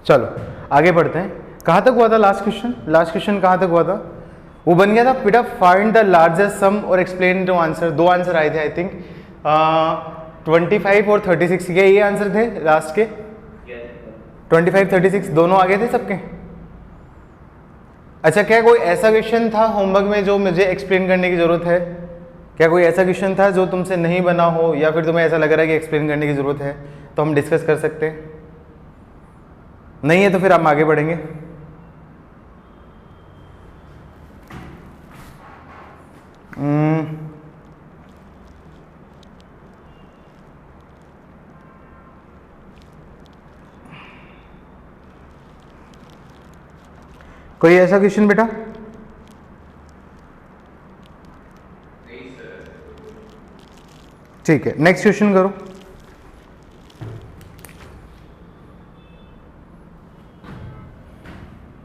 चलो आगे बढ़ते हैं। कहाँ तक हुआ था लास्ट क्वेश्चन? लास्ट क्वेश्चन कहाँ तक हुआ था? वो बन गया था बेटा फाइंड द लार्जेस्ट सम और एक्सप्लेन टू आंसर। दो आंसर आए थे आई थिंक 25 और 36 के, ये आंसर थे लास्ट के। 25 36 दोनों आ गए थे सबके। अच्छा, क्या कोई ऐसा क्वेश्चन था होमवर्क में जो मुझे एक्सप्लेन करने की जरूरत है? क्या कोई ऐसा क्वेश्चन था जो तुमसे नहीं बना हो, या फिर तुम्हें ऐसा लग रहा है कि एक्सप्लेन करने की जरूरत है, तो हम डिस्कस कर सकते हैं? नहीं है तो फिर हम आगे बढ़ेंगे। कोई ऐसा क्वेश्चन बेटा? ठीक है, नेक्स्ट क्वेश्चन करो।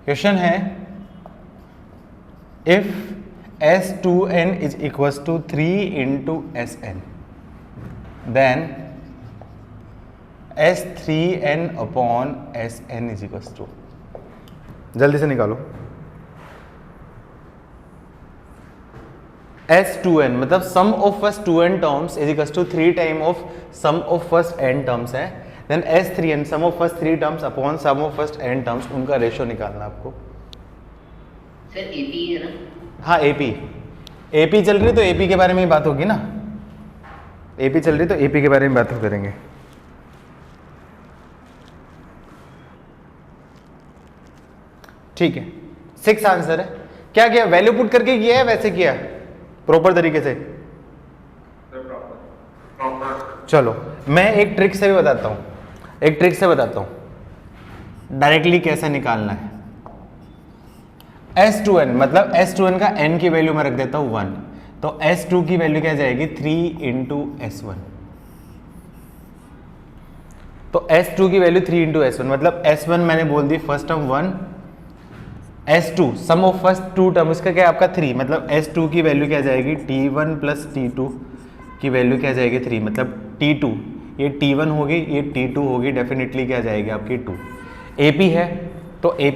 क्वेश्चन है if S2n is equals to 3 into Sn then S3n upon Sn is equals to, जल्दी से निकालो। S2n मतलब sum of first 2n terms is equals to 3 time of sum of first n terms है। Then S3n sum of first 3 terms upon sum of first n terms, उनका ratio निकालना आपको। Sir AP है ना? हाँ AP चल रही तो AP के बारे में ही बात होगी ना। AP चल रही तो AP के बारे में बात करेंगे। ठीक है, 6 आंसर है। क्या किया? वैल्यू पुट करके किया है वैसे किया प्रॉपर तरीके से? चलो मैं एक ट्रिक से भी बताता हूँ, डायरेक्टली कैसे निकालना है। S2n मतलब S2n का n की वैल्यू मैं रख देता हूँ 1, तो S2 की वैल्यू क्या जाएगी 3 इंटू S1। तो S2 की वैल्यू 3 इंटू S1 मतलब S1 मैंने बोल दी first term 1, S2 sum of first 2 term, इसका क्या है आपका 3, मतलब S2 की वैल्यू क्या जाएगी T1 प्लस T2 की वैल्यू क्या जाएगी 3, मतलब T2, ये T1 होगी ये T2 होगी, डेफिनेटली क्या जाएगी आपकी 2। AP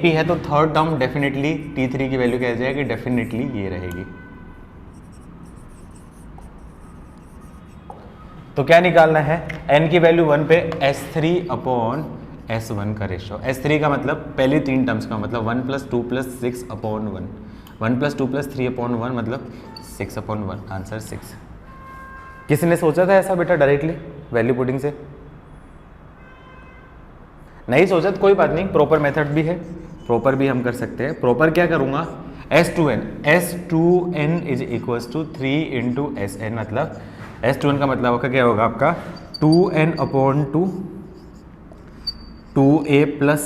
है तो थर्ड टर्म डेफिनेटली T3 की वैल्यू क्या जाएगी, डेफिनेटली ये रहेगी। तो क्या निकालना है? n की वैल्यू 1 पे S3 अपॉन S1 का रेशियो। S3 का मतलब पहले 3 टर्म्स का मतलब 1 plus 2 plus 6 upon 1, 1 plus 2 plus 3 upon 1 मतलब 6 अपॉन 1, आंसर 6। किसी ने सोचा था ऐसा बेटा डायरेक्टली वैल्यू पुटिंग से? नहीं सोचा तो कोई बात नहीं, प्रॉपर मेथड भी है, प्रॉपर भी हम कर सकते हैं। प्रॉपर क्या करूँगा? S2n is equals to 3 into Sn, मतलब S2n का मतलब होगा क्या होगा आपका 2n upon 2a plus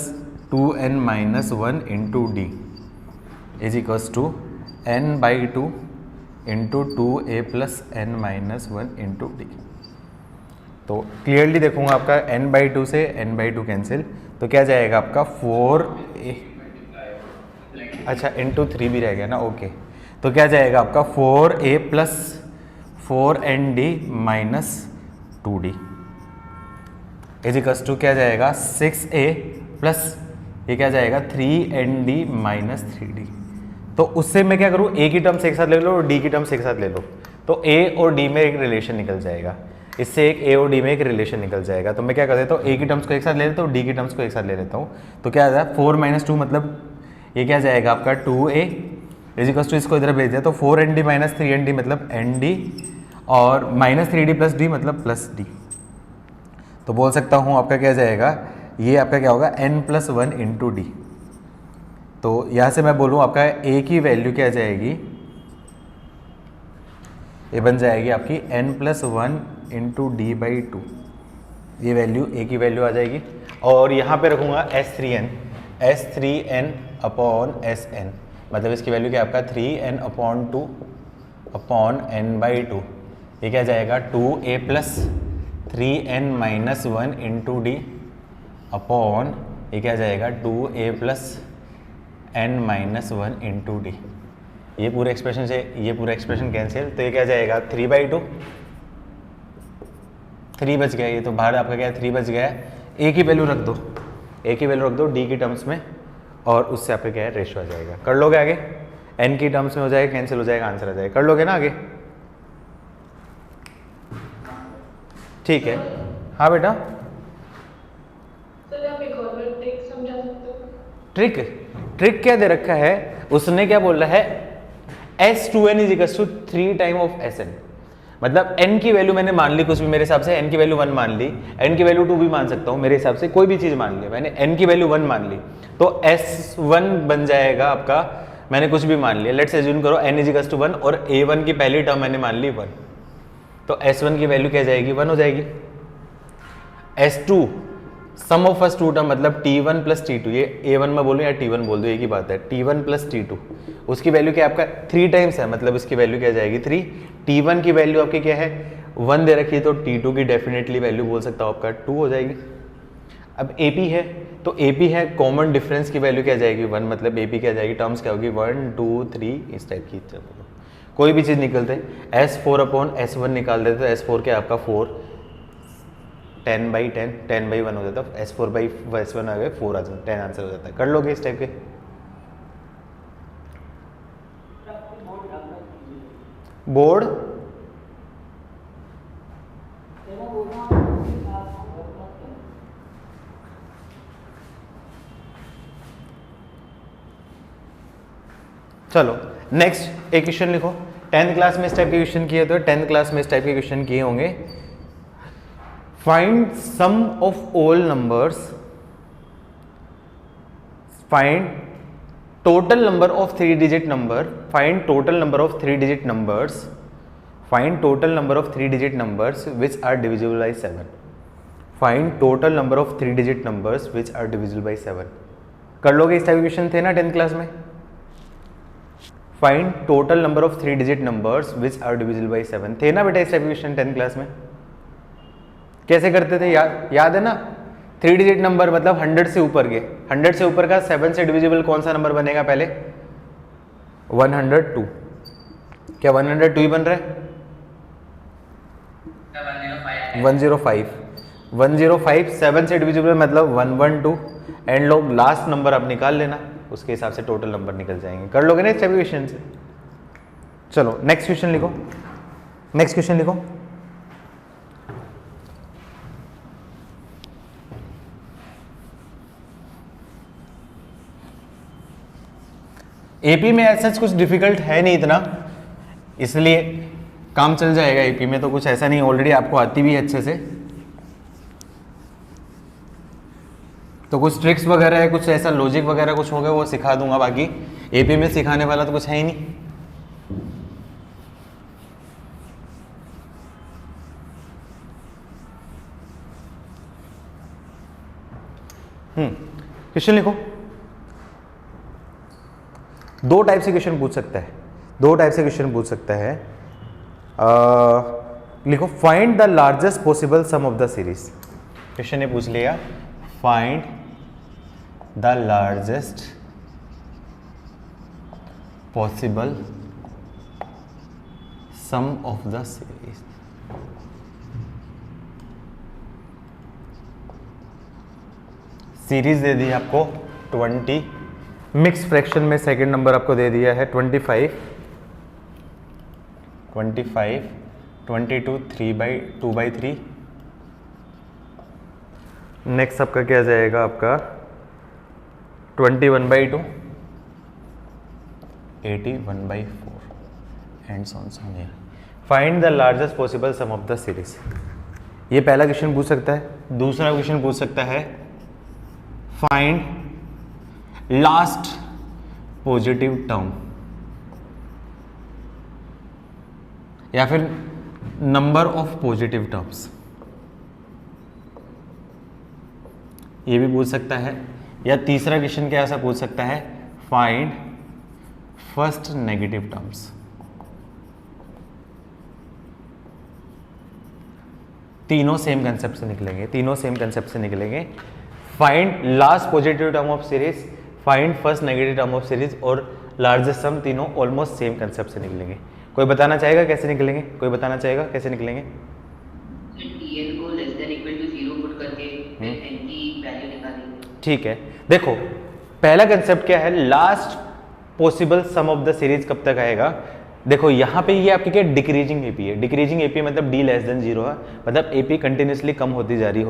2n minus 1 into d is equals to n by 2 into 2a plus n minus 1 into d. तो क्लियरली देखूंगा आपका n बाई 2 से n बाई 2 कैंसिल, तो क्या जाएगा आपका 4a, अच्छा इंटू 3 भी रह गया ना, ओके। तो क्या जाएगा आपका 4a plus 4nd minus 2d is equals to क्या जाएगा 6a प्लस ये क्या जाएगा 3nd माइनस 3d। तो उससे मैं क्या करूँ, a की टर्म्स एक साथ ले लो और d की टर्म्स एक साथ ले लो, तो a और d में एक रिलेशन निकल जाएगा, इससे एक a और d में एक रिलेशन निकल जाएगा। तो मैं क्या कर देता हूँ, a की टर्म्स को एक साथ ले लेता हूँ, d की टर्म्स को एक साथ ले लेता हूँ। तो क्या आ जाएगा 4 माइनस 2 मतलब ये क्या जाएगा आपका 2a इज इक्वल्स टू इसको इधर भेज दिया तो 4nd माइनस 3nd मतलब nd और माइनस 3d प्लस d मतलब प्लस d। तो बोल सकता हूँ आपका क्या जाएगा, ये आपका क्या होगा n प्लस 1 इंटू डी। तो यहाँ से मैं बोलूँ आपका a की वैल्यू क्या जाएगी, ये बन जाएगी आपकी n plus 1 into D by 2, ये वैल्यू a की वैल्यू आ जाएगी। और यहाँ पे रखूँगा S3n अपॉन Sn, मतलब इसकी वैल्यू क्या आपका 3n upon 2 upon n by 2, ये क्या जाएगा 2a plus 3n minus 1 into D upon ये क्या जाएगा 2a plus n minus 1 into D. ये पूरे एक्सप्रेशन से ये पूरा एक्सप्रेशन कैंसिल, तो ये क्या जाएगा 3/2, 3 बच गया, ये तो बाहर आपका क्या 3 बच गया। a की वैल्यू रख दो, ए की वैल्यू रख दो डी की टर्म्स में और उससे आपका क्या है रेशियो आ जाएगा। कर लोगे आगे, एन की टर्म्स में हो जाएगा, कैंसिल हो जाएगा, आंसर आ जाएगा। कर लोगे ना आगे, ठीक है। हाँ बेटा, सर आप एक और बार ट्रिक समझा सकते हो? ट्रिक ट्रिक क्या दे रखा है उसने, क्या बोला है S2n is equal to 3 time of Sn। मतलब n की वैल्यू मैंने मान ली कुछ भी, मेरे हिसाब से n की वैल्यू 1 मान ली, n की वैल्यू 2 भी मान सकता हूँ मेरे हिसाब से, कोई भी चीज मान ली, मैंने n की वैल्यू 1 मान ली तो S1 बन जाएगा आपका, मैंने कुछ भी मान लिया, लेट्स एज्यूम करो n इज इक्वल टू 1 और a1 की पहली टर्म मैंने मान ली 1, तो S1 की वैल्यू क्या जाएगी 1 हो जाएगी। S2 sum of first two term मतलब T1 प्लस T2, ये A1 में बोलूँ या T1 बोल दो एक ही बात है, T1 प्लस T2 उसकी वैल्यू क्या आपका 3 टाइम्स है, मतलब इसकी वैल्यू क्या जाएगी 3। T1 की वैल्यू आपकी क्या है 1 दे रखी है, तो T2 की डेफिनेटली वैल्यू बोल सकता हूँ आपका 2 हो जाएगी। अब AP है तो AP है, कॉमन डिफरेंस की वैल्यू क्या जाएगी 1, मतलब AP क्या जाएगी, टर्म्स क्या होगी 1 2 3 इस टाइप की, चलो कोई भी चीज़ निकलते S4 अपॉन S1 निकाल देते तो S4 क्या आपका 4, 10/10 10/1 हो जाता है, S4/S1 आ गए 4 आ जाता है, 10 आंसर हो जाता है। कर लोगे इस टाइप के बोर्ड, चलो नेक्स्ट एक क्वेश्चन लिखो। 10th क्लास में इस टाइप के क्वेश्चन किए तो 10th क्लास में इस टाइप के क्वेश्चन किए होंगे। Find sum of all numbers, find total number of 3 digit number, find total number of 3 digit numbers, find total number of 3 digit numbers which are divisible by 7, find total number of 3 digit numbers which are divisible by 7। कर लोगे इस type के question थे ना 10th class में। Find total number of 3 digit numbers which are divisible by 7 थे ना बेटा इस टाइप के क्वेश्चन 10th क्लास में। कैसे करते थे याद है ना, 3 डिजिट नंबर मतलब 100 से ऊपर के, 100 से ऊपर का 7 से डिविजिबल कौन सा नंबर बनेगा पहले 102, क्या 102 ही बन रहा है 105 7 से डिविजिबल मतलब 112 एंड लोग लास्ट नंबर आप निकाल लेना, उसके हिसाब से टोटल नंबर निकल जाएंगे। कर लोगे ना इस टाइप के क्वेश्चन से। चलो नेक्स्ट क्वेश्चन लिखो, नेक्स्ट क्वेश्चन लिखो। एपी में ऐसा कुछ डिफिकल्ट है नहीं इतना, इसलिए काम चल जाएगा। एपी में तो कुछ ऐसा नहीं, ऑलरेडी आपको आती भी है अच्छे से, तो कुछ ट्रिक्स वगैरह है, कुछ ऐसा लॉजिक वगैरह कुछ होगा वो सिखा दूंगा, बाकी एपी में सिखाने वाला तो कुछ है ही नहीं। क्वेश्चन लिखो। 2 टाइप से क्वेश्चन पूछ सकता है, 2 टाइप से क्वेश्चन पूछ सकता है। लिखो find the largest possible sum of the series. क्वेश्चन ने पूछ लिया find the largest possible sum of the series. Series दे दी आपको 20, मिक्स फ्रैक्शन में सेकंड नंबर आपको दे दिया है 25, 22 3/2/3। नेक्स्ट आपका क्या जाएगा आपका 21/2, 81/4 and so on. Find the largest possible sum of the series. ये पहला क्वेश्चन पूछ सकता है। दूसरा क्वेश्चन पूछ सकता है फाइंड लास्ट पॉजिटिव टर्म, या फिर नंबर ऑफ पॉजिटिव टर्म्स, ये भी पूछ सकता है। या तीसरा क्वेश्चन क्या ऐसा पूछ सकता है फाइंड फर्स्ट नेगेटिव टर्म्स। तीनों सेम कंसेप्ट से निकलेंगे, तीनों सेम कंसेप्ट से निकलेंगे। Find last positive term of series, find first negative term of series और लार्जेस्ट सम, तीनों ऑलमोस्ट सेम कंसेप्ट से निकलेंगे। कोई बताना चाहेगा कैसे निकलेंगे? कोई बताना चाहेगा कैसे निकलेंगे? Tn को less than equal to 0 put करके फिर n की वैल्यू निकालेंगे। ठीक है, देखो पहला कंसेप्ट क्या है, last possible sum of the series कब तक आएगा। देखो यहाँ पे ये आपकी क्या डिक्रीजिंग एपी है, डिक्रीजिंग एपी मतलब डी लेस देन 0 है, मतलब एपी कंटिन्यूसली कम होती जा रही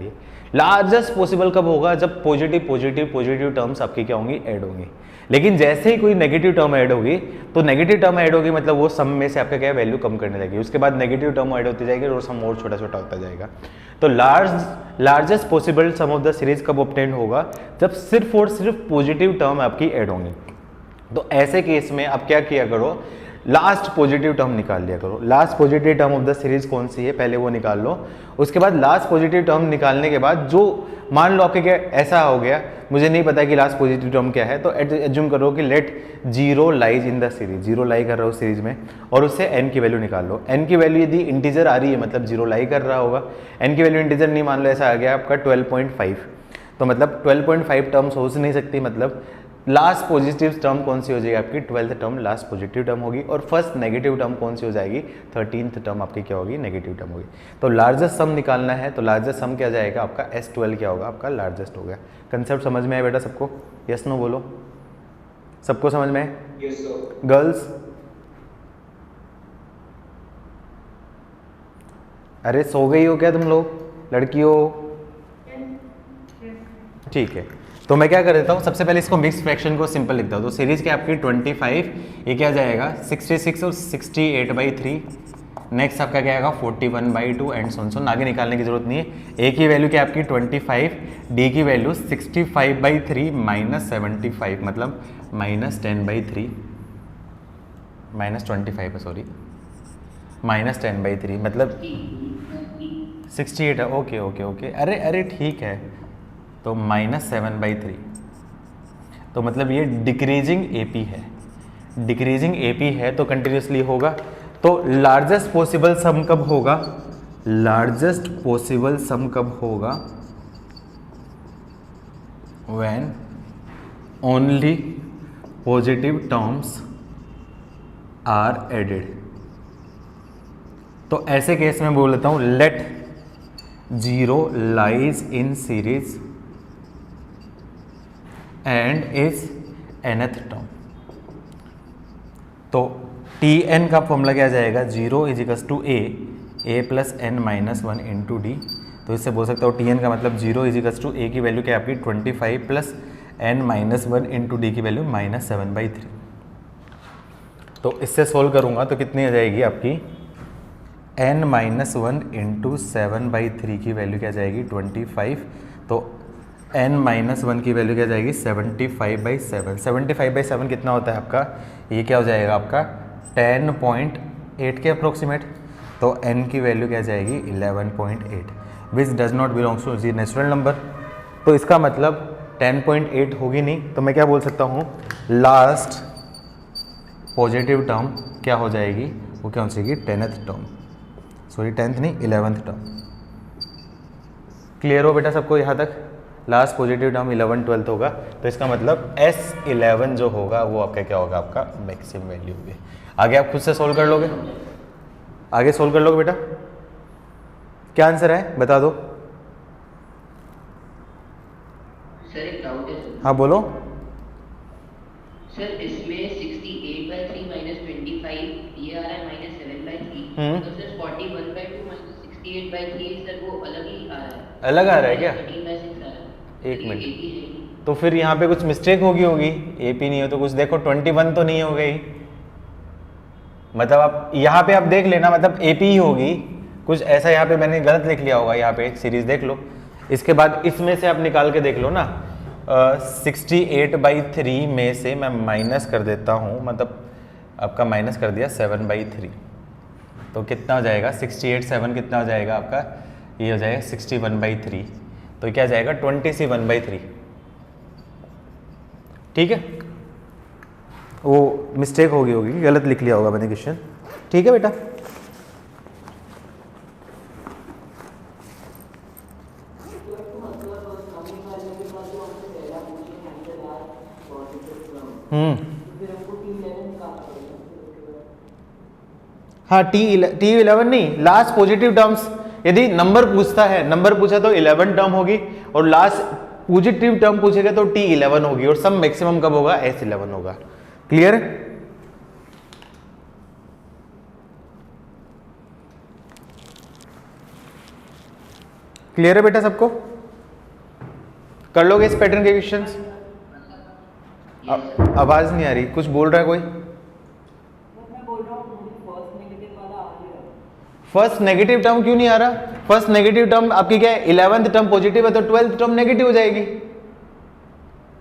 है। लार्जेस्ट पॉसिबल कब होगा, जब पॉजिटिव टर्म्स आपकी क्या होंगी, ऐड होंगी। लेकिन जैसे ही कोई नेगेटिव टर्म ऐड होगी, तो नेगेटिव टर्म ऐड होगी मतलब वो सम में से आपका क्या वैल्यू कम करने लगेगी, उसके बाद नेगेटिव टर्म ऐड होती जाएगी और सम और छोटा छोटा होता जाएगा। तो largest possible sum of the series कब ऑब्टेन होगा, जब सिर्फ और सिर्फ पॉजिटिव टर्म आपकी ऐड होंगी। तो ऐसे केस में आप क्या किया करो, लास्ट पॉजिटिव टर्म निकाल लिया करो। Last positive term of the series कौन सी है, पहले वो निकाल लो। उसके बाद लास्ट पॉजिटिव टर्म निकालने के बाद जो मान लो आपके क्या ऐसा हो गया, मुझे नहीं पता कि लास्ट पॉजिटिव टर्म क्या है, तो एज्यूम करो कि let 0 lies in the series, 0 lie कर रहा हो सीरीज में, और उससे n की वैल्यू निकाल लो। n की वैल्यू यदि इंटीजर आ रही है मतलब 0 लाई कर रहा होगा, n की वैल्यू इंटीजर नहीं, मान लो ऐसा आ गया आपका 12.5, तो मतलब 12.5 टर्म्स हो नहीं सकती, मतलब लास्ट पॉजिटिव टर्म कौन सी हो जाएगी आपकी, 12th term last positive term होगी, और फर्स्ट नेगेटिव टर्म कौन सी हो जाएगी, 13th टर्म आपकी क्या होगी, नेगेटिव टर्म होगी। तो लार्जेस्ट सम निकालना है, तो लार्जेस्ट सम क्या जाएगा आपका, S12 क्या होगा आपका, लार्जेस्ट हो गया। कंसेप्ट समझ में आया बेटा सबको, यस नो बोलो, सबको समझ में आए, गर्ल्स, अरे सो गई हो क्या तुम लोग, लड़कियों, ठीक है। तो मैं क्या कर देता हूँ, सबसे पहले इसको मिक्स फ्रैक्शन को सिंपल लिखता हूँ। तो सीरीज के आपकी 25, ये क्या जाएगा 66 और 68/3, नेक्स्ट आपका क्या आएगा 41/2 एंड सोन आगे निकालने की जरूरत नहीं है। ए की वैल्यू क्या आपकी 25, डी की वैल्यू 65/3 -75 मतलब -10/3 -25 सॉरी -10/3 मतलब 68 है, ओके अरे ठीक है, तो -7/3, तो मतलब ये डिक्रीजिंग एपी है, डिक्रीजिंग एपी है तो कंटिन्यूसली होगा। तो लार्जेस्ट पॉसिबल सम कब होगा, लार्जेस्ट पॉसिबल सम कब होगा, when only positive terms are added. तो ऐसे केस में बोल देता हूं, let 0 lies in series and is nth term. तो Tn का फॉर्मूला क्या जाएगा, 0 = a plus n - 1 into d. तो इससे बोल सकता हूँ Tn का मतलब 0 = a की वैल्यू क्या आपकी 25 प्लस n - 1 इंटू डी की वैल्यू -7/3। तो इससे सोल्व करूँगा तो कितनी आ जाएगी आपकी, n - 1 इंटू 7/3 की वैल्यू क्या जाएगी 25, तो n - 1 की वैल्यू क्या जाएगी 75/7। 75/7 कितना होता है आपका, ये क्या हो जाएगा आपका 10.8 के अप्रोक्सीमेट। तो n की वैल्यू क्या जाएगी 11.8, which does not belongs to the natural number. तो इसका मतलब 10.8 होगी नहीं, तो मैं क्या बोल सकता हूँ, लास्ट पॉजिटिव टर्म क्या हो जाएगी, वो क्या हो जाएगी 10th टर्म, सॉरी 10th नहीं 11th टर्म। क्लियर हो बेटा सबको यहाँ तक, लास्ट पॉजिटिव टर्म 11 12th होगा, तो इसका मतलब S11 जो होगा वो आपका क्या होगा, आपका मैक्सिमम वैल्यू होगी। आगे आप खुद से सोल्व कर लोगे, आगे सोल्व कर लोगे बेटा, क्या आंसर है बता दो। सर एक डाउट है सर। हाँ बोलो। सर इसमें 68/3 -25 ये आ रहा है -7/3, तो सर 41/2 -68/3 सर वो अलग ही आ रहा है, अलग आ रहा है क्या, 13/6 आ रहा है। एक मिनट, तो फिर यहाँ पे कुछ मिस्टेक होगी एपी नहीं हो तो कुछ देखो 21 तो नहीं हो गई, मतलब आप यहाँ पे आप देख लेना, मतलब एपी ही होगी, कुछ ऐसा यहाँ पे मैंने गलत लिख लिया होगा, यहाँ पे सीरीज देख लो। इसके बाद इसमें से आप निकाल के देख लो ना, 68/3 में से मैं माइनस कर देता हूँ, मतलब आपका माइनस कर दिया 7/3, तो कितना हो जाएगा 68 7 कितना हो जाएगा आपका, ये हो जाएगा 61/3, तो क्या जाएगा 27/3। ठीक है, वो मिस्टेक होगी गलत लिख लिया होगा मैंने क्वेश्चन। ठीक है बेटा, हाँ T11 नहीं, लास्ट पॉजिटिव टर्म्स, यदि नंबर पूछता है, नंबर पूछा तो 11 टर्म होगी, और लास्ट पॉजिटिव टर्म पूछेगा तो T11 होगी और सम मैक्सिमम कब होगा, S11 होगा। क्लियर है? क्लियर है बेटा सबको? कर लोगे इस पैटर्न के क्वेश्चंस? आवाज नहीं आ रही, कुछ बोल रहा है कोई? फर्स्ट नेगेटिव टर्म क्यों नहीं आ रहा? फर्स्ट नेगेटिव टर्म आपकी क्या है, 11th टर्म पॉजिटिव है तो 12th टर्म नेगेटिव हो जाएगी,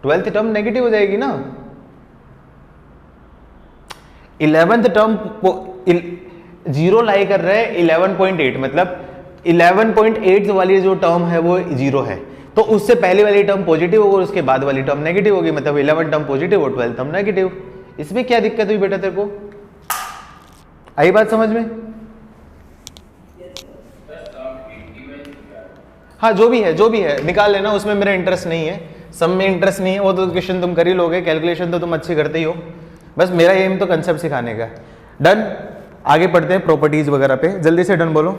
12th टर्म नेगेटिव हो जाएगी ना। 11th टर्म जीरो लाई कर रहा है 11.8, मतलब 11.8 वाली जो टर्म है वो जीरो है, तो उससे पहले वाली टर्म पॉजिटिव होगी और उसके बाद वाली टर्म नेगेटिव होगी, मतलब 11 टर्म पॉजिटिव और 12 टर्म नेगेटिव। इसमें क्या दिक्कत हुई बेटा तेरे को? आई बात समझ में? हाँ जो भी है निकाल लेना, उसमें मेरा इंटरेस्ट नहीं है, सब में इंटरेस्ट नहीं है, वो तो क्वेश्चन तुम कर ही लोगे, कैलकुलेशन तो तुम अच्छी करते ही हो, बस मेरा एम तो कंसेप्ट सिखाने का। डन, आगे पढ़ते हैं प्रॉपर्टीज वगैरह पे, जल्दी से डन बोलो।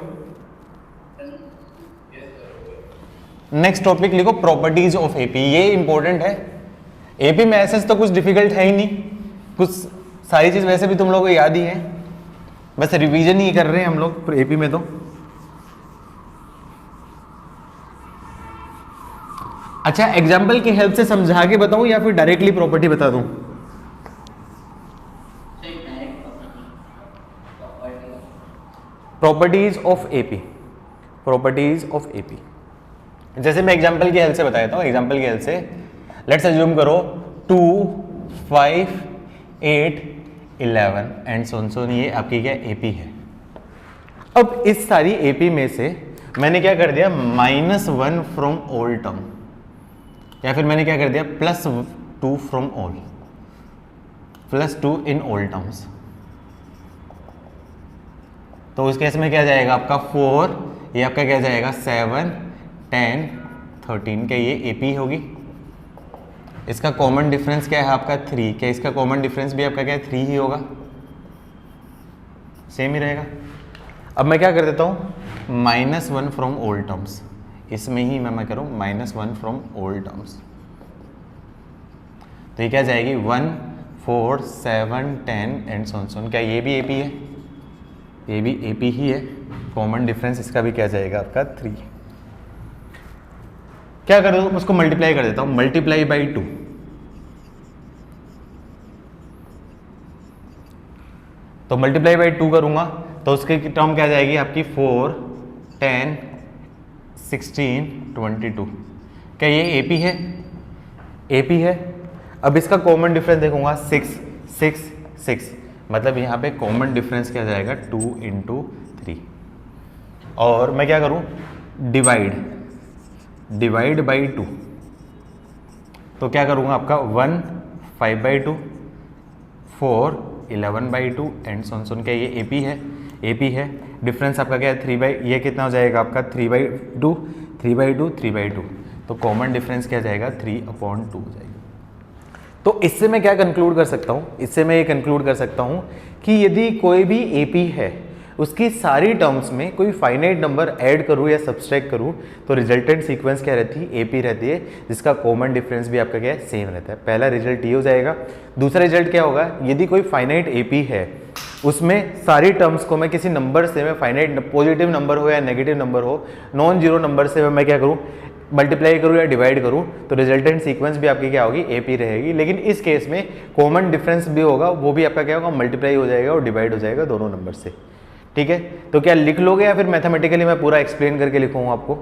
नेक्स्ट टॉपिक लिखो प्रॉपर्टीज ऑफ एपी, ये इंपॉर्टेंट है। एपी में ऐसे तो कुछ डिफिकल्ट है ही नहीं, कुछ सारी चीज वैसे भी तुम लोगों को याद ही है, बस रिवीजन ही कर रहे हैं हम लोग एपी में। तो अच्छा, एग्जाम्पल की हेल्प से समझा के बताऊं या फिर डायरेक्टली प्रॉपर्टी बता दूं? Properties of AP, properties of AP, जैसे मैं एग्जाम्पल की हेल्प से बताता हूं। एग्जाम्पल की हेल्प से लेट्स अज्यूम करो 2, 5, 8, 11 एंड सो ये आपकी क्या एपी है। अब इस सारी एपी में से मैंने क्या कर दिया, -1 फ्रॉम ऑल टर्म, या फिर मैंने क्या कर दिया +2 from all, +2 in all terms. तो उस केस में क्या जाएगा आपका 4, ये आपका क्या जाएगा 7, 10, 13, क्या ये एपी होगी। इसका कॉमन डिफरेंस क्या है आपका 3, क्या इसका कॉमन डिफरेंस भी आपका क्या है 3 ही होगा, सेम ही रहेगा। अब मैं क्या कर देता हूँ -1 फ्रॉम ऑल टर्म्स, इसमें ही मैं करूँ -1 फ्रॉम ऑल टर्म्स, तो ये क्या जाएगी 1, 4, 7, 10 एंड सो, क्या ये भी एपी है, ये भी एपी ही है। कॉमन डिफरेंस इसका भी क्या जाएगा आपका 3। क्या कर दूँ, उसको मल्टीप्लाई कर देता हूँ, मल्टीप्लाई बाई 2, तो मल्टीप्लाई बाई 2 करूंगा तो उसकी टर्म क्या जाएगी आपकी 4, 10, 16, 22, क्या ये एपी है, एपी है। अब इसका कॉमन डिफरेंस देखूंगा 6, 6, 6, मतलब यहाँ पे कॉमन डिफरेंस क्या जाएगा 2 × 3, और मैं क्या करूँ डिवाइड बाई 2, तो क्या करूँगा आपका 1, 5/2, 4, 11/2 एंड सो, क्या ये एपी है, एपी है। डिफरेंस आपका क्या है ये कितना हो जाएगा आपका 3/2, 3/2, 3/2, तो कॉमन डिफरेंस क्या जाएगा 3/2 हो जाएगा। तो इससे मैं क्या कंक्लूड कर सकता हूँ, इससे मैं ये कंक्लूड कर सकता हूँ कि यदि कोई भी एपी है उसकी सारी टर्म्स में कोई फाइनाइट नंबर ऐड करूँ या सब्सट्रैक्ट करूँ तो रिजल्टेंट सीक्वेंस क्या रहती है, एपी रहती है, जिसका कॉमन डिफरेंस भी आपका क्या है सेम रहता है। पहला रिजल्ट ये हो जाएगा। दूसरा रिजल्ट क्या होगा, यदि कोई फाइनाइट एपी है उसमें सारी टर्म्स को मैं किसी नंबर से, मैं फाइनाइट पॉजिटिव नंबर हो या नेगेटिव नंबर हो, नॉन जीरो नंबर से मैं क्या करूँ मल्टीप्लाई करूँ या डिवाइड करूँ तो रिजल्टेंट सीक्वेंस भी आपकी क्या होगी एपी रहेगी। लेकिन इस केस में कॉमन डिफरेंस भी होगा, वो भी आपका क्या होगा मल्टीप्लाई हो जाएगा और डिवाइड हो जाएगा दोनों नंबर से। ठीक है, तो क्या लिख लोगे या फिर मैथमेटिकली मैं पूरा एक्सप्लेन करके लिखूँ आपको,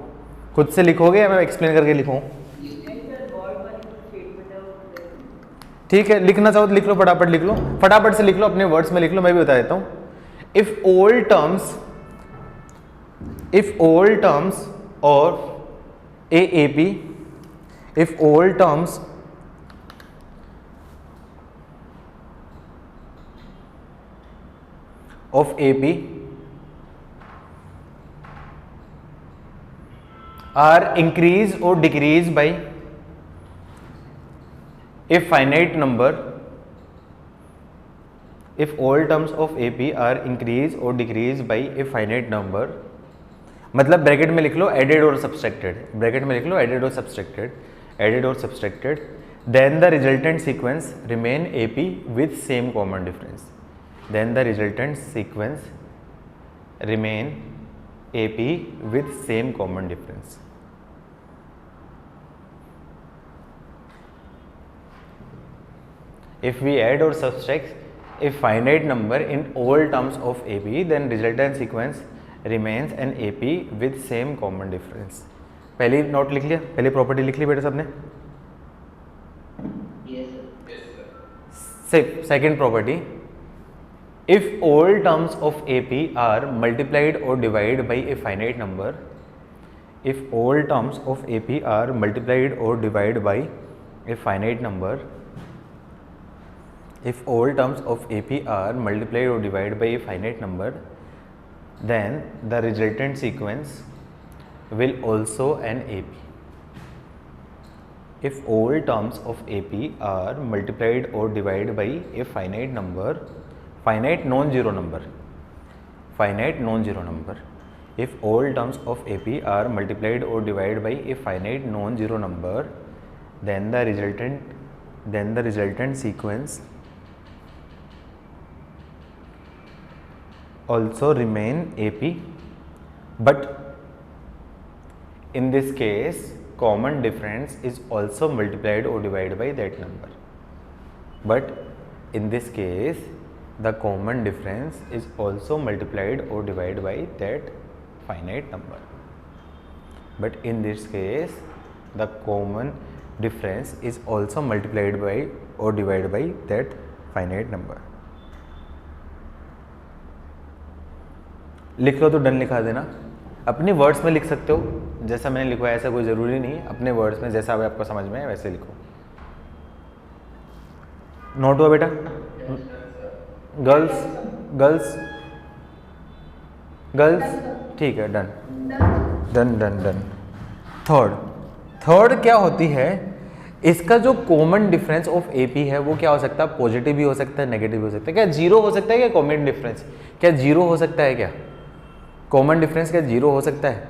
खुद से लिखोगे या मैं एक्सप्लेन करके लिखूँ? ठीक है, लिखना चाहो तो लिख लो, फटाफट लिख लो, फटाफट से लिख लो, अपने वर्ड्स में लिख लो, मैं भी बता देता हूँ। इफ ऑल टर्म्स और AAP, if all terms of AP are increase or decrease by a finite number, if all terms of AP are increase or decrease by a finite number, मतलब bracket में लिख लो added और subtracted, bracket में लिख लो added और subtracted, added or subtracted, then the resultant sequence remain AP with same common difference. Then the resultant sequence remain AP with same common difference. If we add or subtract a finite number in all terms of AP, then resultant sequence remains an AP with same common difference. पहली note लिख लिया, पहली property लिख ली बेटा सबने? Second property, if all terms of AP are multiplied or divided by a finite number, if all terms of AP are multiplied or divided by a finite number, if all terms of AP are multiplied or divided by a finite number, then the resultant sequence will also an AP. If all terms of AP are multiplied or divided by a finite number, finite non-zero number, finite non-zero number, if all terms of AP are multiplied or divided by a finite non-zero number, then the resultant sequence also remain AP, but in this case common difference is also multiplied or divided by that number. But in this case the common difference is also multiplied or divided by that finite number. But in this case the common difference is also multiplied by or divided by that finite number. लिख लो तो done लिखा देना, अपनी words में लिख सकते हो, जैसा मैंने लिखवाया ऐसा कोई ज़रूरी नहीं, अपने वर्ड्स में जैसा आपको समझ में है वैसे लिखो। नोट हुआ बेटा? गर्ल्स गर्ल्स गर्ल्स ठीक है, done done done done. Third क्या होती है, इसका जो कॉमन डिफरेंस ऑफ एपी है वो क्या हो सकता है? पॉजिटिव भी हो सकता है, नेगेटिव भी हो सकता है। क्या जीरो हो सकता है? क्या कॉमन डिफरेंस क्या जीरो हो सकता है? क्या कॉमन डिफरेंस क्या जीरो हो सकता है?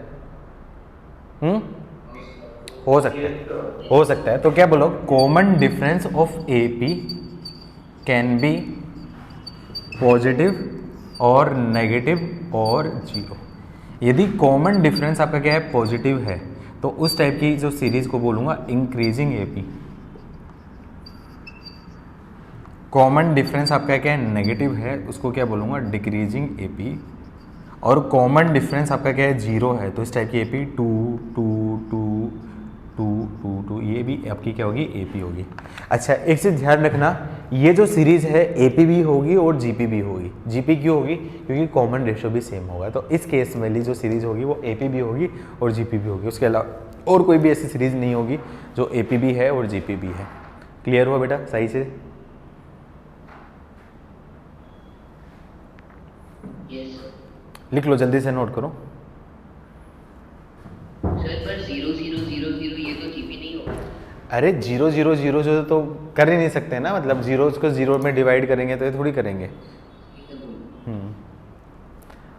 हो सकता है, हो सकता है। तो क्या बोलो, common difference of AP can be positive और नेगेटिव और जीरो। यदि कॉमन डिफरेंस आपका क्या है? पॉजिटिव है, तो उस टाइप की जो सीरीज को बोलूंगा इंक्रीजिंग एपी। कॉमन डिफरेंस आपका क्या है? नेगेटिव है, उसको क्या बोलूंगा? Decreasing AP. और कॉमन डिफरेंस आपका क्या है? जीरो है, तो इस टाइप की AP two two two two two two, ये भी आपकी क्या होगी? एपी होगी। अच्छा, एक चीज़ ध्यान रखना, ये जो सीरीज है एपी भी होगी और जीपी भी होगी। जीपी क्यों होगी? क्योंकि कॉमन रेशियो भी सेम होगा। तो इस केस में जो सीरीज होगी वो एपी भी होगी और जीपी भी होगी। उसके अलावा और कोई भी ऐसी सीरीज नहीं होगी जो एपी भी है और जीपी भी है। क्लियर हुआ बेटा? सही से लिख लो, जल्दी से नोट करो। सर पर 0 0 0 0 ये तो जीपी नहीं होगा। अरे 0 0 0 0 तो कर ही नहीं सकते ना, मतलब जीरो को जीरो में डिवाइड करेंगे तो ये थोड़ी करेंगे।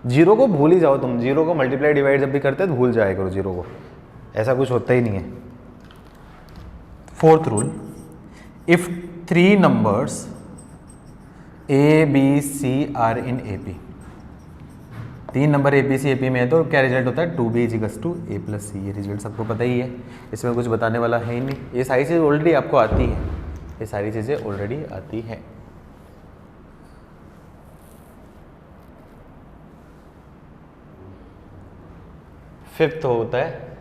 जीरो को भूल ही जाओ तुम, जीरो को मल्टीप्लाई डिवाइड जब भी करते हैं तो भूल जाया करो जीरो को, ऐसा कुछ होता ही नहीं है। Fourth rule, if 3 numbers A B C are in A P, 3 number A B C A P में है तो क्या रिजल्ट होता है? 2b = a + c। ये रिजल्ट सबको पता ही है, इसमें कुछ बताने वाला है ही नहीं। ये सारी चीज़ें ऑलरेडी आपको आती है, ये सारी चीज़ें ऑलरेडी आती हैं। फिफ्थ होता है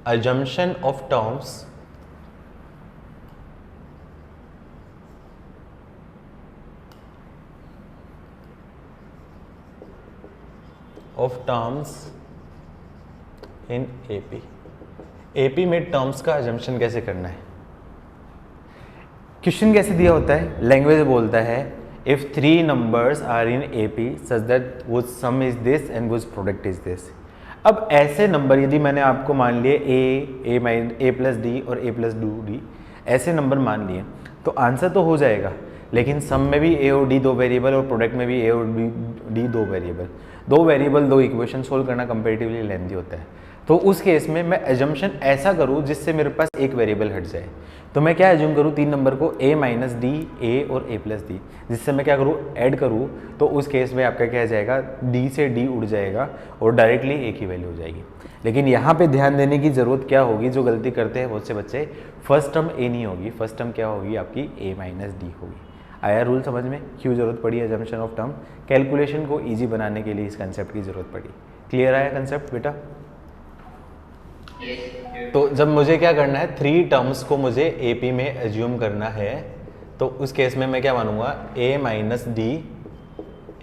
assumption of terms of terms in AP. AP में टर्म्स का अजम्पशन कैसे करना है? क्वेश्चन कैसे दिया होता है? लैंग्वेज बोलता है if 3 numbers are in AP such that would sum is this and would product is this. अब ऐसे नंबर यदि मैंने आपको मान लिए a + d और a + 2d, ऐसे नंबर मान लिए तो आंसर तो हो जाएगा, लेकिन सम में भी a और d 2 वेरिएबल और प्रोडक्ट में भी a और d 2 variable. 2 variable 2 equation solve करना कंपेरेटिवली लेंथी होता है। तो उस केस में मैं एजम्पशन ऐसा करूँ जिससे मेरे पास एक वेरिएबल हट जाए। तो मैं क्या एज्यूम करूँ 3 नंबर को a माइनस डी ए और a प्लस डी, जिससे मैं क्या करूँ ऐड करूँ। तो उस केस में आपका क्या जाएगा, d से d उड़ जाएगा और डायरेक्टली a की वैल्यू हो जाएगी। लेकिन यहाँ पे ध्यान देने की ज़रूरत क्या होगी, जो गलती करते हैं बहुत से बच्चे, फर्स्ट टर्म a नहीं होगी, फर्स्ट टर्म क्या होगी आपकी a माइनस डी होगी। आया रूल समझ में, क्यों ज़रूरत पड़ी एजम्पशन ऑफ टर्म? कैलकुलेशन को ईजी बनाने के लिए इस कंसेप्ट की ज़रूरत पड़ी। क्लियर आया कंसेप्ट बेटा? तो जब मुझे क्या करना है, 3 टर्म्स को मुझे AP में एज्यूम करना है, तो उस केस में मैं क्या मानूंगा, a माइनस डी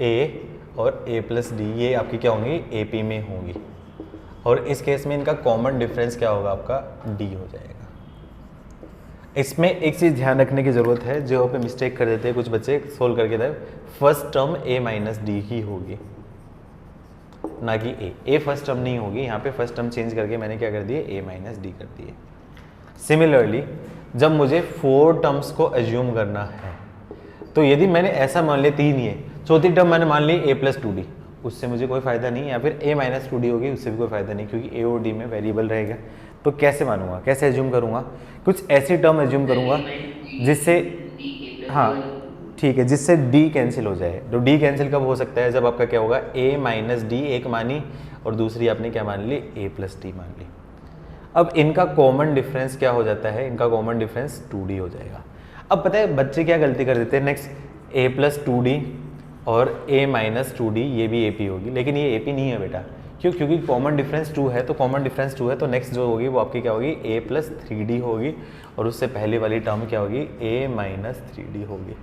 ए और a प्लस डी, ये आपकी क्या होंगी, AP में होंगी। और इस केस में इनका कॉमन डिफरेंस क्या होगा, आपका d हो जाएगा। इसमें एक चीज़ ध्यान रखने की ज़रूरत है, जो पे मिस्टेक कर देते हैं कुछ बच्चे सोल्व करके दें, first term a minus d ही होगी, ना कि a फर्स्ट टर्म नहीं होगी। यहाँ पे फर्स्ट टर्म चेंज करके मैंने क्या कर दिए, a माइनस डी कर दिए। सिमिलरली जब मुझे 4 टर्म्स को एज्यूम करना है, तो यदि मैंने ऐसा मान लिया 3 ये, चौथी टर्म मैंने मान ली a प्लस 2d, उससे मुझे कोई फ़ायदा नहीं, या फिर a माइनस 2d होगी, उससे भी कोई फ़ायदा नहीं, क्योंकि a और d में वेरिएबल रहेगा। तो कैसे मानूंगा, कैसे एज्यूम करूँगा, कुछ ऐसी टर्म एज्यूम करूँगा जिससे, हाँ ठीक है, जिससे d कैंसिल हो जाए। तो d कैंसिल कब हो सकता है, जब आपका क्या होगा, a माइनस डी एक मानी और दूसरी आपने क्या मान ली, a प्लस डी मान ली। अब इनका कॉमन डिफरेंस क्या हो जाता है, इनका कॉमन डिफरेंस 2d हो जाएगा। अब पता है बच्चे क्या गलती कर देते हैं, नेक्स्ट a प्लस 2d और a माइनस 2d, ये भी AP होगी, लेकिन ये AP नहीं है बेटा। क्यों? क्योंकि कॉमन डिफरेंस 2 है, तो कॉमन डिफरेंस 2 है, तो नेक्स्ट जो होगी वो आपकी क्या होगी, a प्लस 3d होगी, और उससे पहले वाली टर्म क्या होगी, a माइनस 3d होगी।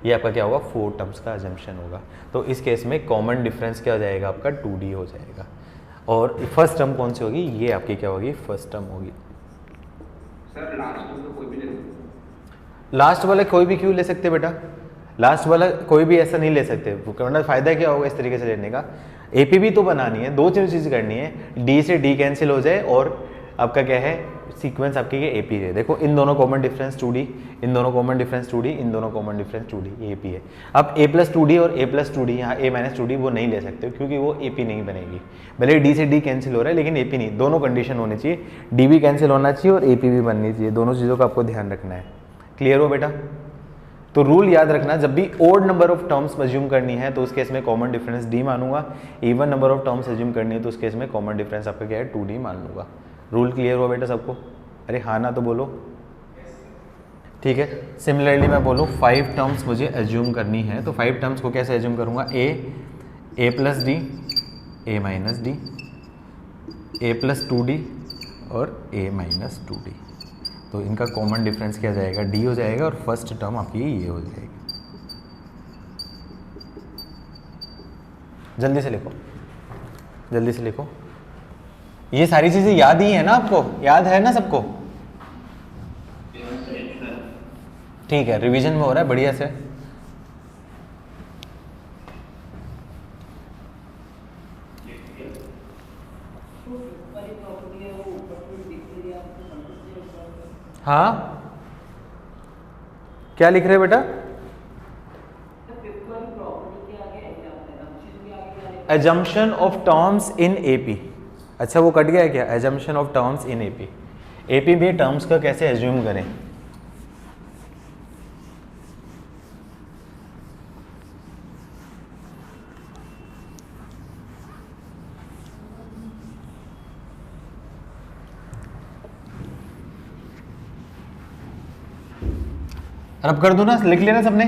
ये आपका क्या होगा, 4 टर्म्स का अजम्पशन होगा। तो इस केस में कॉमन डिफरेंस क्या हो जाएगा, आपका 2d हो जाएगा। और फर्स्ट टर्म कौन सी होगी, ये आपकी क्या होगी, फर्स्ट टर्म होगी। सर लास्ट टर्म तो कोई भी ले सकते, लास्ट वाला कोई भी क्यों ले सकते बेटा, लास्ट वाला कोई भी ऐसा नहीं ले सकते, वरना फायदा क्या होगा इस तरीके से लेने का। AP भी तो बनानी है, 2 चीज़ करनी है, d से d कैंसिल हो जाए और आपका क्या है, सीक्वेंस आपकी ये AP है। देखो इन दोनों कॉमन डिफरेंस 2d, इन दोनों कॉमन डिफरेंस 2d, इन दोनों कॉमन डिफरेंस 2d, ये AP है। अब a प्लस 2d और a प्लस 2d, यहाँ a माइनस 2d वो नहीं ले सकते, क्योंकि वो AP नहीं बनेगी। भले d से d कैंसिल हो रहा है, लेकिन AP नहीं, दोनों कंडीशन होनी चाहिए, d भी कैंसिल होना चाहिए और AP भी बननी चाहिए, दोनों चीज़ों का आपको ध्यान रखना है। क्लियर हो बेटा? तो रूल याद रखना, जब भी odd number of terms assume करनी है तो उस केस में कॉमन डिफरेंस d मानूंगा, even number of terms assume करनी है तो उस केस में कॉमन डिफरेंस आपका क्या है, 2d मान लूँगा। रूल क्लियर हो बेटा सबको? अरे हाँ ना तो बोलो, ठीक है। सिमिलरली मैं बोलूँ 5 टर्म्स मुझे एज्यूम करनी है, तो 5 टर्म्स को कैसे एज्यूम करूँगा, a plus D, a minus D, a plus 2d और a माइनस 2d। तो इनका कॉमन डिफरेंस क्या जाएगा, d हो जाएगा, और फर्स्ट टर्म आपकी ये हो जाएगी। जल्दी से लिखो, जल्दी से लिखो। ये सारी चीज़ें याद ही है ना आपको, याद है ना सबको? ठीक है, रिवीजन में हो रहा है बढ़िया से। हाँ क्या लिख रहे हैं बेटा, assumption of terms in AP। अच्छा वो कट गया है क्या, assumption of terms in AP। AP में टर्म्स का कैसे एज्यूम करें, रब कर दूं ना, लिख लेना सबने।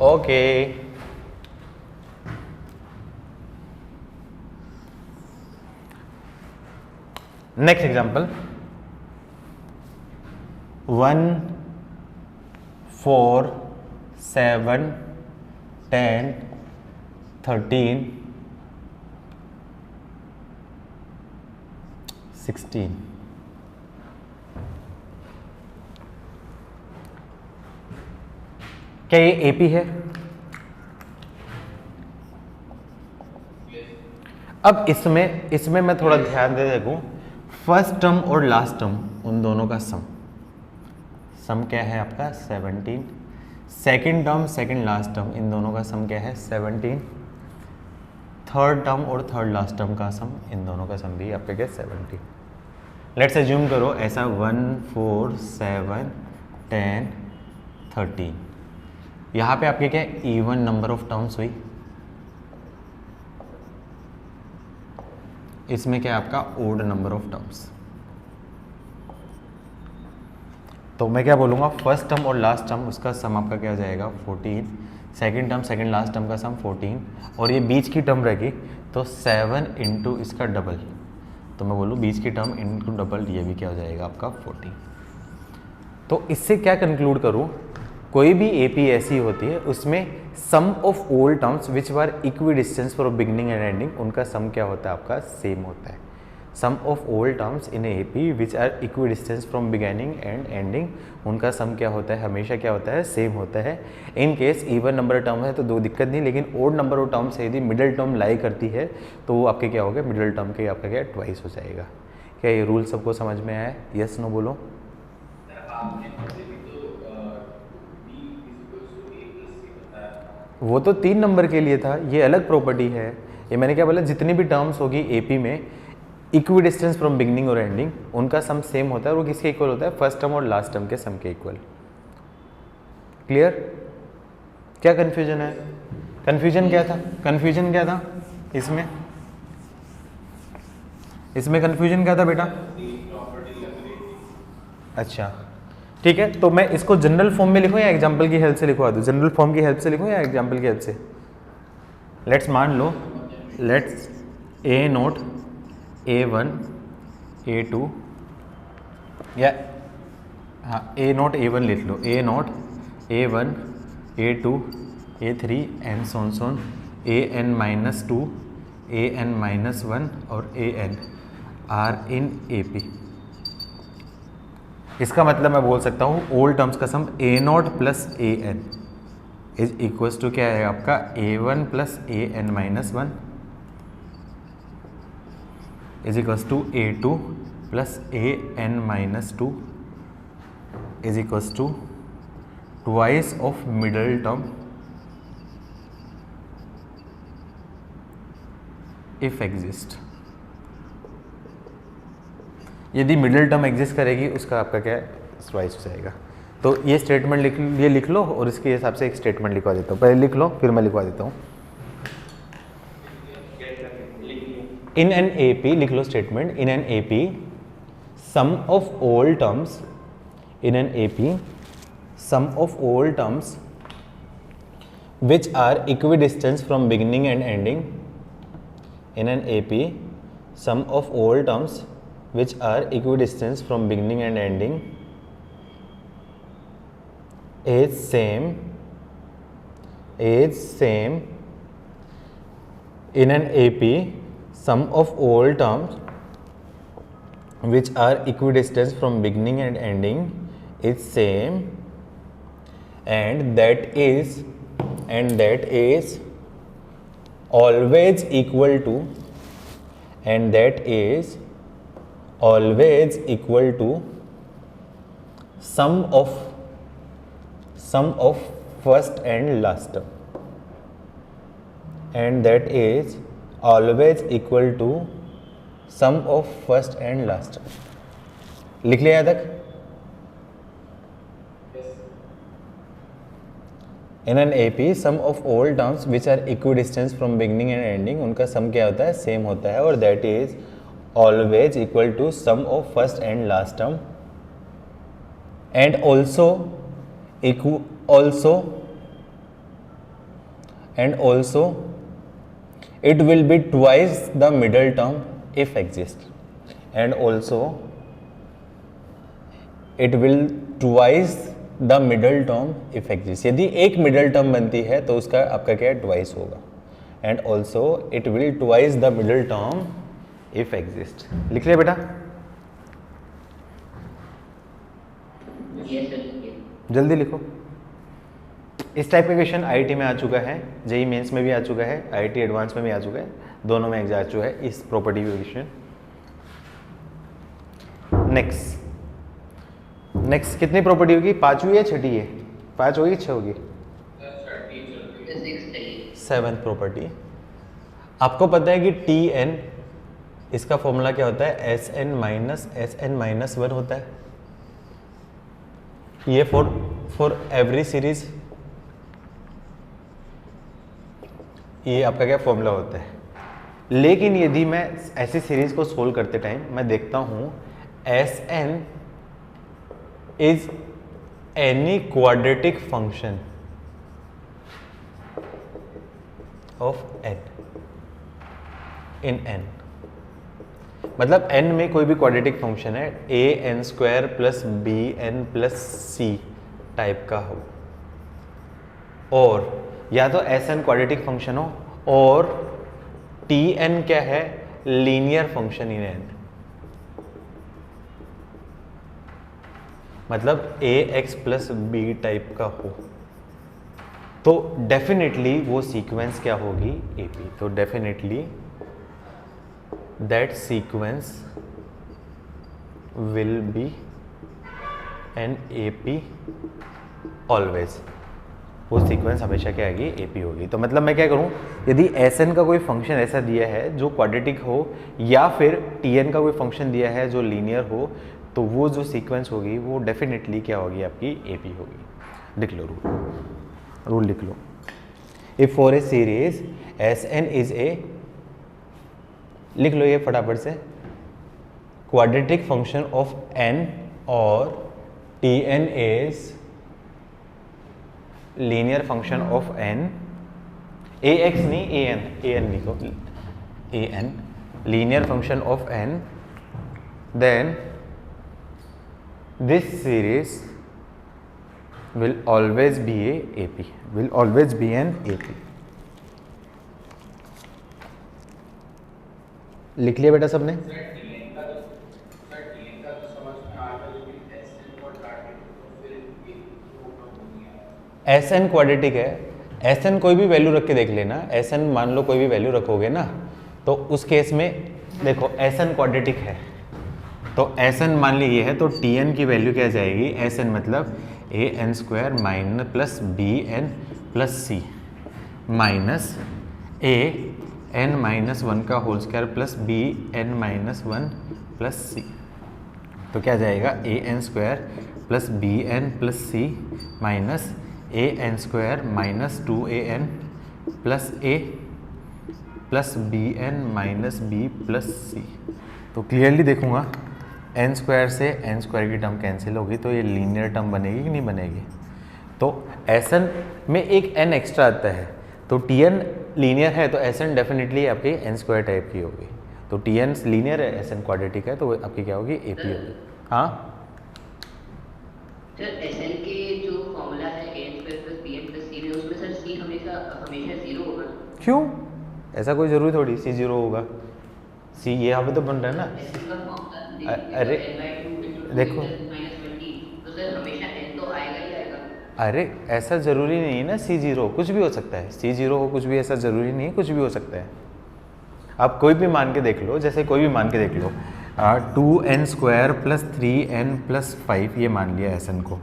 Okay next example, 1 4 7 10 13 16। क्या ये AP है? अब इसमें मैं थोड़ा ध्यान दे देखूं, फर्स्ट टर्म और लास्ट टर्म उन दोनों का सम क्या है आपका 17। Second term second last term in दोनों का सम क्या है 17। थर्ड टर्म और थर्ड लास्ट टर्म का सम, इन दोनों का सम भी आपका क्या 70। लेट्स एज्यूम करो ऐसा 1 4 7 10 13, यहाँ पे आपके क्या इवन नंबर ऑफ टर्म्स हुई, इसमें क्या है आपका ओड नंबर ऑफ टर्म्स। तो मैं क्या बोलूँगा, फर्स्ट टर्म और लास्ट टर्म उसका सम आपका क्या हो जाएगा 14, second term second last term का सम 14, और ये बीच की टर्म रहेगी तो 7 इंटू इसका डबल, तो मैं बोलूँ बीच की टर्म इंटू डबल, ये भी क्या हो जाएगा आपका 14। तो इससे क्या कंक्लूड करूँ, कोई भी एपी ऐसी होती है उसमें sum of all terms which were equidistant for beginning and ending, उनका सम क्या होता है आपका सेम होता है। Sum of all terms in AP which are equidistant from beginning and ending, उनका सम क्या होता है, हमेशा क्या होता है, सेम होता है। In case even number term है तो दो दिक्कत नहीं, लेकिन ओड नंबर ऑफ टर्म्स है यदि मिडिल टर्म लाई करती है तो वो आपके क्या होगा, मिडिल टर्म के आपका क्या ट्वाइस हो जाएगा। क्या ये रूल सबको समझ में आया? यस नो बोलो। वो तो 3 नंबर के लिए था, ये अलग प्रॉपर्टी है। ये मैंने क्या बोला, जितनी भी टर्म्स होगी एपी में इक्वी डिस्टेंस फ्रॉम बिगनिंग और एंडिंग, उनका सम सेम होता है। और वो किसके इक्वल होता है, फर्स्ट टर्म और लास्ट टर्म के सम के इक्वल। क्लियर? क्या कन्फ्यूजन है? कन्फ्यूजन क्या था, कन्फ्यूजन क्या था इसमें, इसमें कन्फ्यूजन क्या था बेटा? अच्छा ठीक है, तो मैं इसको जनरल फॉर्म में लिखूँ या एग्जाम्पल की हेल्प से लिखवा दूँ? जनरल फॉर्म की हेल्प से लिखूँ या एग्जाम्पल की हेल्प से? लेट्स मान लो, let's a note A1 A2 या हाँ A नोट A1 लिख लो, A naught A1 A2 A3 and so on AN-2 AN-1 और AN आर इन AP। इसका मतलब मैं बोल सकता हूँ ऑल टर्म्स का sum A0 plus AN is equals to क्या है आपका A1 plus AN-1 is equals to A2 plus AN-2 is equals to twice of middle term if exist। यदि मिडिल टर्म एग्जिस्ट करेगी उसका आपका क्या ट्वाइस हो जाएगा। तो ये स्टेटमेंट लिख लो और इसके हिसाब से एक स्टेटमेंट लिखवा देता हूँ। पहले लिख लो फिर मैं लिखवा देता हूँ। In an AP लिख लो statement, in an AP sum of all terms, in an AP sum of all terms which are equidistant from beginning and ending, in an AP sum of all terms which are equidistant from beginning and ending is same in an AP sum of all terms which are equidistant from beginning and ending is same, and that is always equal to, and that is always equal to sum of first and last term, and that is always equal to sum of first and last term। लिख लिया यहाँ तक? In an AP sum of all terms which are equidistant from beginning and ending, उनका sum क्या होता है, same होता है, और that is always equal to sum of first and last term, and also it will be twice the middle term if exist, and also it will twice the middle term if exist। यदि एक middle term बनती है तो उसका आपका क्या twice होगा, and also it will twice the middle term if exist। लिख लिया बेटा? Yes sir, जल्दी लिखो। इस टाइप का क्वेश्चन आईटी में आ चुका है, जेई मेंस में भी आ चुका है, आईटी एडवांस में भी आ चुका है, दोनों में एग्जैक्ट जो है इस प्रॉपर्टी क्वेश्चन। नेक्स्ट कितनी प्रॉपर्टी होगी, 5वीं या 6ठी है? 5 होगी 6 होगी? 7th property. आपको पता है कि टी एन, इसका फॉर्मूला क्या होता है, एस एन माइनस वन होता है, ये फॉर एवरी सीरीज, ये आपका क्या फॉर्मूला होता है। लेकिन यदि मैं ऐसी सीरीज को सोल्व करते टाइम मैं देखता हूं s n is any quadratic function of n in n, मतलब एन में कोई भी क्वाड्रेटिक फंक्शन है, a n square plus b n plus c type का हो, और या तो एस एन क्वाड्रेटिक फंक्शन हो, और टी एन क्या है, लीनियर फंक्शन इन एन, मतलब ए एक्स प्लस बी टाइप का हो, तो डेफिनेटली वो सीक्वेंस क्या होगी, एपी। तो definitely that sequence will be an AP always, वो सीक्वेंस हमेशा क्या आएगी, एपी होगी। तो मतलब मैं क्या करूं, यदि एस एन का कोई फंक्शन ऐसा दिया है जो क्वाड्रेटिक हो, या फिर टी एन का कोई फंक्शन दिया है जो लीनियर हो, तो वो जो सीक्वेंस होगी वो डेफिनेटली क्या होगी, आपकी एपी होगी। लिख लो रूल लिख लो, if for a series s n is a, लिख लो ये फटाफट से, क्वाड्रेटिक फंक्शन ऑफ एन और t n is linear function of n, a x नहीं, ए एन लिखो, a n linear function of n, then this series will always be a AP, will always be an AP। लिख लिया बेटा सबने? S N quadratic है, S N कोई भी value रख के देख लेना, एस एन मान लो कोई भी वैल्यू रखोगे ना, तो उस केस में देखो एस एन क्वाड्रेटिक है, तो एस एन मान ली ये है, तो टी एन की वैल्यू क्या जाएगी, एस एन मतलब a n square minus plus b n plus c minus a n minus one का whole square plus b n minus one plus c, तो क्या जाएगा, a n square plus b n plus c minus a n square minus two a n plus a plus b n minus b plus c. तो clearly देखूंगा n square से n square की term cancel होगी, तो ये linear term बनेगी कि नहीं बनेगी। तो एस एन में एक एन एक्स्ट्रा आता है, तो टी एन लीनियर है, तो एस एन डेफिनेटली आपकी एन स्क्वायर टाइप की होगी। तो टी एन लीनियर है, एस एन क्वाड्रेटिक है, तो वो आपकी क्या होगी, ए पी होगी। हाँ सर एस एन के जो फॉर्मूला है a n square plus b n plus c में, उसमें सर सी हमेशा जीरो होगा। क्यों, ऐसा कोई ज़रूरी थोड़ी सी जीरो होगा, सी ये यहाँ पे तो बन रहा है ना। अरे देखो, तो सर हमेशा एन तो आएगा ही आएगा। अरे ऐसा ज़रूरी नहीं है ना, सी जीरो कुछ भी हो सकता है, सी जीरो हो कुछ भी, ऐसा ज़रूरी नहीं है, कुछ भी हो सकता है। आप कोई भी मान के देख लो, जैसे कोई भी मान के देख लो, 2n square plus 3n plus 5 ये मान लिया एस एन को।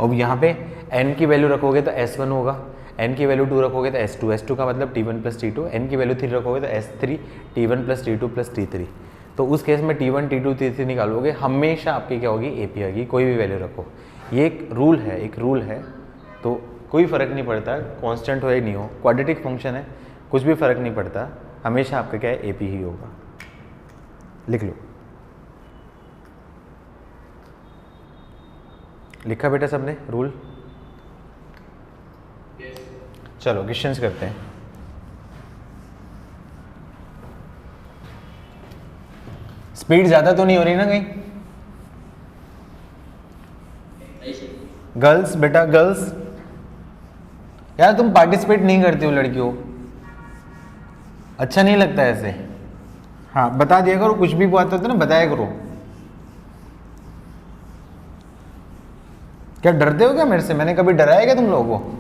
अब यहाँ पे n की वैल्यू रखोगे तो s1 होगा, n की वैल्यू 2 रखोगे तो s2 का मतलब t1 प्लस t2, n की वैल्यू 3 रखोगे तो s3 t1 plus t2 plus t3। तो उस केस में t1 t2 t3 निकालोगे, हमेशा आपकी क्या होगी, ए पी आएगी, कोई भी वैल्यू रखो। ये एक रूल है, तो कोई फ़र्क नहीं पड़ता कांस्टेंट हो या नहीं हो, क्वाड्रेटिक फंक्शन है, कुछ भी फ़र्क नहीं पड़ता, हमेशा आपका क्या है, ए पी ही होगा। लिख लो, लिखा बेटा सबने रूल? चलो क्वेश्चंस करते हैं। स्पीड ज़्यादा तो नहीं हो रही ना कहीं? गर्ल्स, बेटा गर्ल्स, यार तुम पार्टिसिपेट नहीं करती हो लड़कियों, अच्छा नहीं लगता ऐसे। हाँ बता दिया करो, कुछ भी बात होता है ना बताया करो। क्या डरते हो क्या मेरे से? मैंने कभी डराया क्या तुम लोगों को?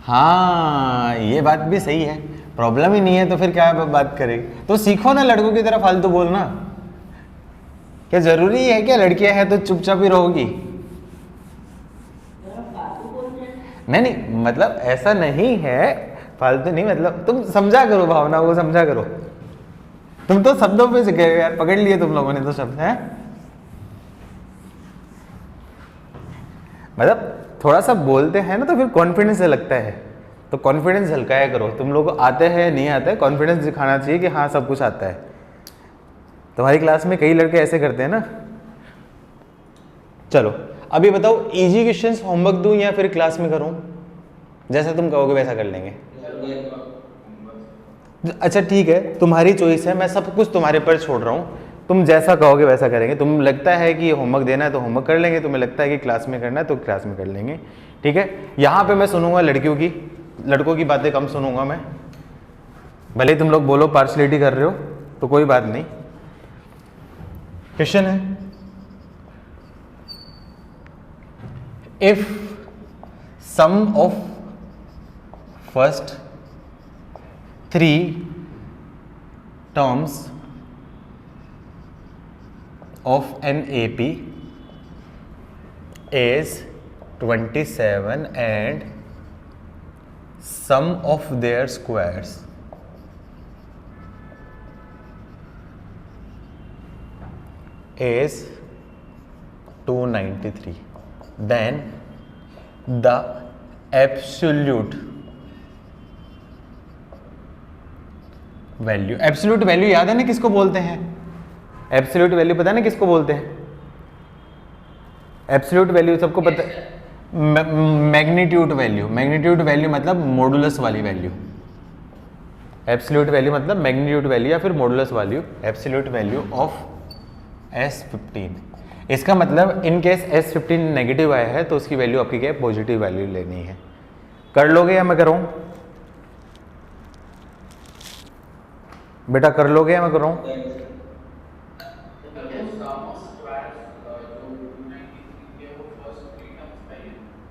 हाँ ये बात भी सही है, प्रॉब्लम ही नहीं है तो फिर क्या बात करेगी। तो सीखो ना लड़कों की तरह फालतू बोलना, क्या जरूरी है क्या लड़कियां हैं तो चुपचाप ही रहोगी? नहीं नहीं, मतलब ऐसा नहीं है, फालतू नहीं, मतलब तुम समझा करो भावना को, समझा करो। तुम तो शब्दों पे सीखे यार, पकड़ लिए तुम लोगों ने तो शब्द हैं। मतलब थोड़ा सा बोलते हैं ना तो फिर कॉन्फिडेंस लगता है, तो कॉन्फिडेंस झलकाया करो। तुम लोग को आते हैं नहीं आते, कॉन्फिडेंस दिखाना चाहिए कि हाँ सब कुछ आता है। तुम्हारी क्लास में कई लड़के ऐसे करते हैं ना। चलो अभी बताओ, इजी क्वेश्चंस होमवर्क दूं या फिर क्लास में करूं? जैसा तुम कहोगे वैसा कर लेंगे। अच्छा ठीक है, तुम्हारी चॉइस है, मैं सब कुछ तुम्हारे पर छोड़ रहा हूँ, तुम जैसा कहोगे वैसा करेंगे। तुम लगता है कि होमवर्क देना है तो होमवर्क कर लेंगे, तुम्हें लगता है कि क्लास में करना है तो क्लास में कर लेंगे, ठीक है। यहाँ पे मैं सुनूंगा लड़कियों की, लड़कों की बातें कम सुनूंगा मैं। भले तुम लोग बोलो पार्शलिटी कर रहे हो तो कोई बात नहीं। क्वेश्चन है, if sum of first 3 terms of an AP is 27 and sum of their squares is 293, then the absolute value, absolute value याद है ना किसको बोलते हैं? एब्सोल्यूट वैल्यू पता है ना किसको बोलते हैं? एब्सोल्यूट वैल्यू सबको पता है, मैग्नीट्यूड वैल्यू। मैग्नीट्यूड वैल्यू मतलब मॉडुलस वाली वैल्यू। एब्सोल्यूट वैल्यू मतलब मैग्नीट्यूड वैल्यू या फिर modulus value, absolute value of S15। इसका मतलब इन केस S15 नेगेटिव आया है तो उसकी वैल्यू आपकी क्या है? पॉजिटिव वैल्यू लेनी है। कर लोगे या मैं कराऊं? बेटा कर लोगे या मैं कर रहा हूँ?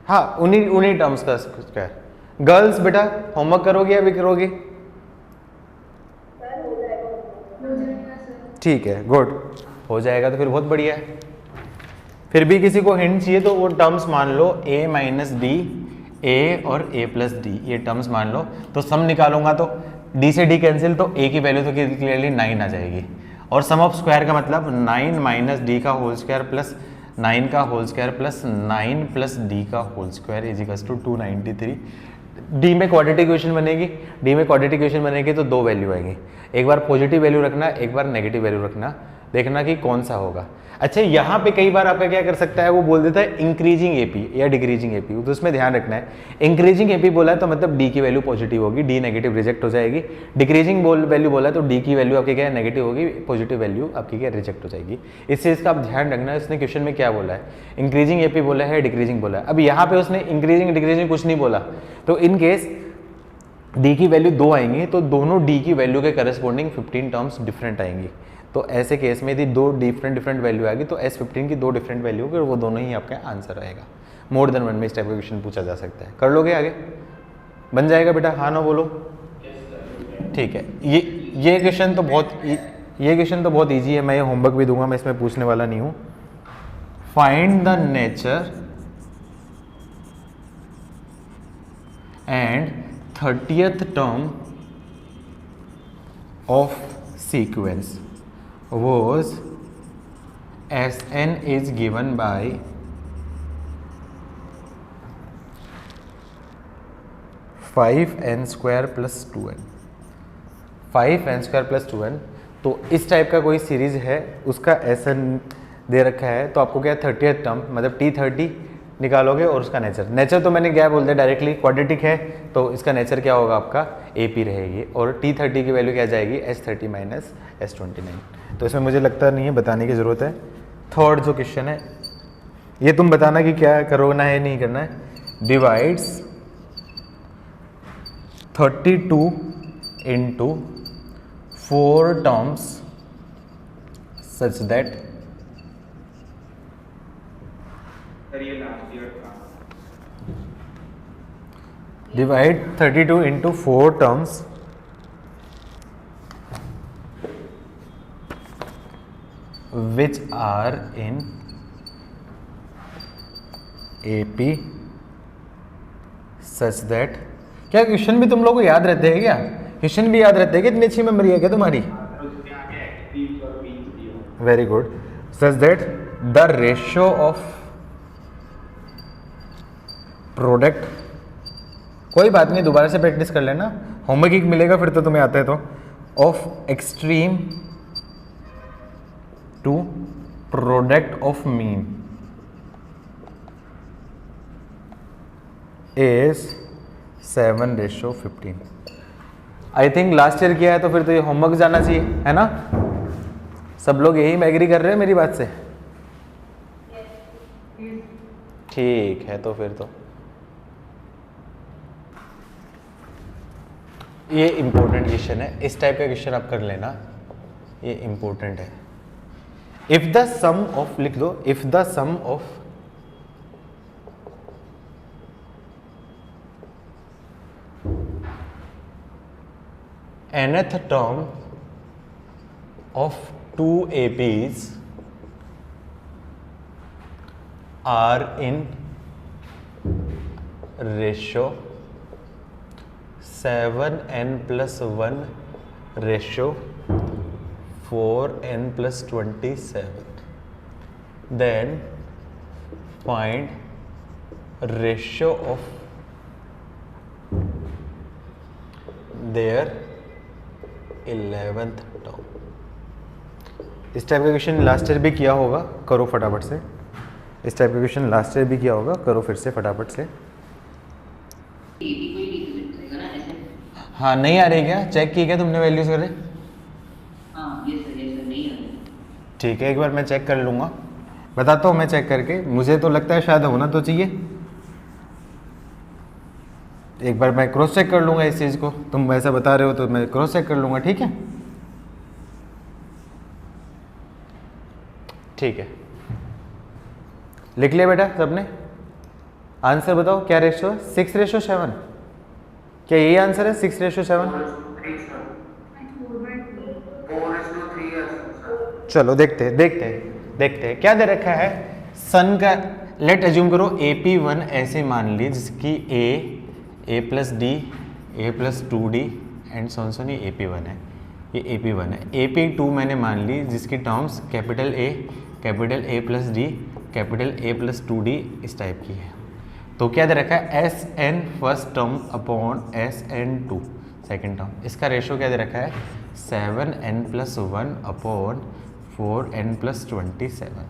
हाँ उन्हीं टर्म्स का स्क्वायर। गर्ल्स बेटा होमवर्क करोगे या भी करोगे? ठीक है, गुड, हो जाएगा तो फिर बहुत बढ़िया है। फिर भी किसी को हिंट चाहिए तो वो टर्म्स मान लो, a माइनस डी, ए और a प्लस डी, ये टर्म्स मान लो। तो सम निकालूंगा तो d से d कैंसिल, तो a की वैल्यू तो क्लियरली 9 आ जाएगी। और सम ऑफ स्क्वायर का मतलब 9 माइनस डी का होल स्क्वायर प्लस 9 का whole square plus 9 plus d का whole square is equals to 293। D में क्वाड्रेटिक इक्वेशन बनेगी, डी में क्वाड्रेटिक इक्वेशन बनेगी तो दो वैल्यू आएगी, एक बार पॉजिटिव वैल्यू रखना, एक बार नेगेटिव वैल्यू रखना, देखना कि कौन सा होगा। अच्छा यहाँ पे कई बार आपका क्या कर सकता है, वो बोल देता है इंक्रीजिंग एपी या डिक्रीजिंग एपी, तो उसमें ध्यान रखना है। इंक्रीजिंग एपी बोला है तो मतलब डी की वैल्यू पॉजिटिव होगी, डी नेगेटिव रिजेक्ट हो जाएगी। डिक्रीजिंग वैल्यू बोला है तो डी की वैल्यू आपकी क्या है? नेगेटिव होगी, पॉजिटिव वैल्यू आपकी क्या? रिजेक्ट हो जाएगी। इस चीज़ का आप ध्यान रखना है। उसने क्वेश्चन में क्या बोला है? इंक्रीजिंग एपी बोला है, डिक्रीजिंग बोला है। अब यहाँ पे उसने इंक्रीजिंग डिक्रीजिंग कुछ नहीं बोला, तो इन केस डी की वैल्यू 2 आएंगी तो दोनों डी की वैल्यू के करस्पॉन्डिंग 15 टर्म्स डिफरेंट आएंगी। तो ऐसे केस में यदि दो डिफरेंट वैल्यू आएगी तो S15 की 2 डिफरेंट वैल्यू होगी और वो दोनों ही आपका आंसर आएगा। मोर देन वन में इस टाइप का क्वेश्चन पूछा जा सकता है। कर लोगे आगे? बन जाएगा बेटा? हाँ ना बोलो। ठीक है, ये क्वेश्चन तो बहुत ईजी है, मैं ये होमवर्क भी दूंगा, मैं इसमें पूछने वाला नहीं हूँ। Find the nature and 30th term of sequence was Sn is given by 5n square plus 2n। 5n square plus 2n, तो इस टाइप का कोई सीरीज है, उसका Sn दे रखा है, तो आपको क्या 30th टर्म मतलब T30 निकालोगे और उसका नेचर तो मैंने क्या बोल दिया डायरेक्टली, क्वाड्रेटिक है तो इसका नेचर क्या होगा आपका? AP रहेगी। और T30 की वैल्यू क्या जाएगी? S30 minus S29। तो इसमें मुझे लगता नहीं है बताने की ज़रूरत है। थर्ड जो क्वेश्चन है ये तुम बताना कि क्या करना है नहीं करना है। Divides 32 into 4 terms such that divide 32 into 4 terms which are in AP such that, क्या क्वेश्चन भी तुम लोगों को याद रहते हैं क्या? क्वेश्चन भी याद रहते हैं क्या? इतनी अच्छी मेमोरी है क्या तुम्हारी? सर उसके आगे एक्सट्रीम्स और मीन्स दिया। Very good. Such that the ratio of product, कोई बात नहीं, दोबारा से प्रैक्टिस कर लेना, होमवर्क एक मिलेगा फिर तो तुम्हें आता है तो, of extreme to product of mean is 7:15। I think last year किया है तो फिर तो ये होमवर्क जाना चाहिए, है ना? सब लोग यही एग्री कर रहे हैं मेरी बात से? ठीक है, तो फिर तो ये इंपॉर्टेंट क्वेश्चन है, इस टाइप का क्वेश्चन आप कर लेना, ये इंपॉर्टेंट है। इफ द सम ऑफ, लिख दो, if the sum of nth term of two APs are in ratio 7n+1 ratio 4n+27, then find ratio of their 11th term. इस टाइप का क्वेश्चन लास्ट ईयर भी किया होगा, करो फटाफट से। इस टाइप का क्वेश्चन लास्ट ईयर भी किया होगा, करो फिर से फटाफट से। हाँ, नहीं आ रही क्या? चेक की क्या तुमने वैल्यूज करे? हाँ ये सर नहीं आ रही। ठीक है, एक बार मैं चेक कर लूँगा, बताता हूँ मैं चेक करके, मुझे तो लगता है शायद होना तो चाहिए। एक बार मैं क्रॉस चेक कर लूँगा इस चीज़ को, तुम ऐसा बता रहे हो तो मैं क्रॉस चेक कर लूँगा, ठीक है? ठीक है, लिख लिया बेटा सबने? आंसर बताओ क्या रेशियो है? 6:7। क्या यही आंसर है 6:7? चलो देखते हैं क्या दे रखा है। सन का लेट एज्यूम करो AP1 ऐसे मान ली जिसकी A+D A+2D एंड सोन ये AP1 है, ये AP1 है। AP2 मैंने मान ली जिसकी टर्म्स कैपिटल A+D A+2D इस टाइप की है। तो क्या दे रखा है? Sn first term upon Sn2 second term, इसका रेशियो क्या दे रखा है? 7n+1 upon 4n+27।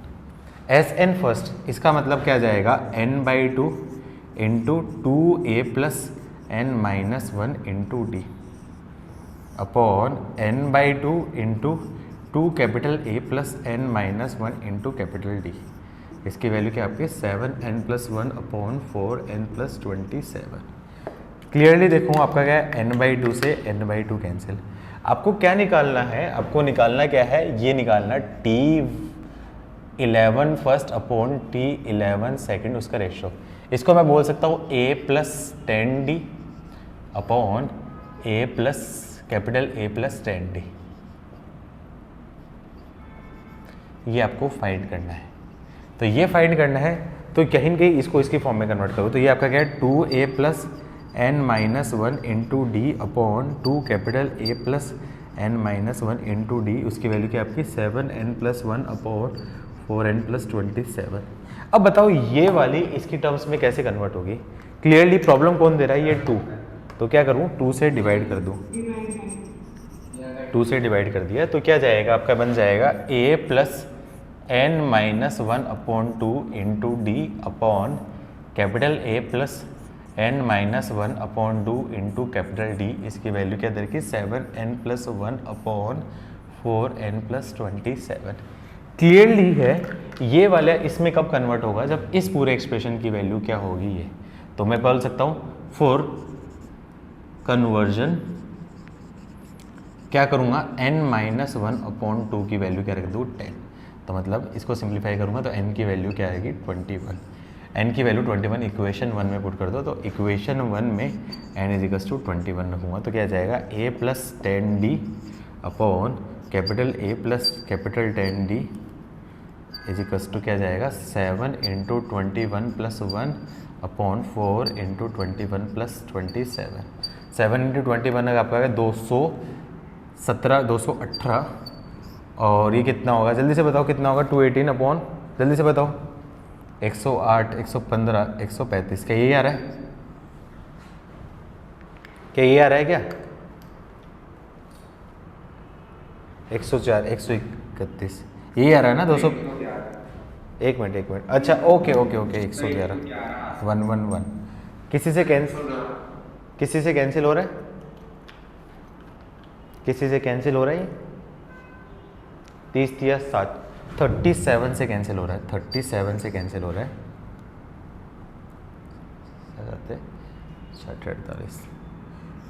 Sn first, इसका मतलब क्या जाएगा? n/2 into 2a+n-1 into d upon n/2 into 2 capital A+n-1 into capital D। इसकी वैल्यू क्या आपकी? 7n+1 upon 4n+27। क्लियरली देखो आपका क्या है? n/2 से n/2 कैंसिल। आपको क्या निकालना है? आपको निकालना क्या है? ये निकालना T11 first upon T11 second, उसका रेशियो। इसको मैं बोल सकता हूँ A+10D अपॉन A+10D। ये आपको फाइंड करना है। तो ये फाइंड करना है तो कहीं न कहीं इसको इसकी फॉर्म में कन्वर्ट करो। तो ये आपका क्या है? 2a+n-1 into D upon 2 capital A+n-1 into D, उसकी वैल्यू क्या आपकी? 7n+1 upon 4n+27। अब बताओ ये वाली इसकी टर्म्स में कैसे कन्वर्ट होगी? क्लियरली प्रॉब्लम कौन दे रहा है? ये 2। तो क्या करूँ? 2 से डिवाइड कर दूँ। 2 से डिवाइड कर दिया तो क्या जाएगा? आपका बन जाएगा A+n-1 upon 2 into D upon capital A+n-1 upon 2 into capital D. इसकी वैल्यू क्या दे रखी? 7n+1 upon 4n+27। क्लियरली है ये वाला इसमें कब कन्वर्ट होगा? जब इस पूरे एक्सप्रेशन की वैल्यू क्या होगी ये। तो मैं बोल सकता हूँ फॉर कन्वर्जन क्या करूँगा? n-1 अपॉन 2 की वैल्यू क्या रख दूँ? 10। तो मतलब इसको सिंप्लीफाई करूँगा तो n की वैल्यू क्या आएगी? 21। n की वैल्यू 21 इक्वेशन 1 में पुट कर दो। तो इक्वेशन 1 में n = 21 रखूँगा तो क्या जाएगा? A+10D upon capital A+10D equals to क्या जाएगा? 7 × 21 + 1 अपॉन 4 इंटू 21 प्लस 27, 7 इंटू 21 अगर आपका 217, 218, और ये कितना होगा जल्दी से बताओ कितना होगा, 218 अपॉन, जल्दी से बताओ, 108, 115, 135, क्या यही आ रहा है? क्या ये आ रहा है क्या? 104, 131, यही आ रहा है ना 200? एक मिनट, अच्छा ओके, 111, 111, किसी से कैंसिल हो रहा है? किसी से कैंसिल हो रहा है ये? 30 या 7, 37 से कैंसिल हो रहा है, 37 से कैंसिल हो रहा है, 48,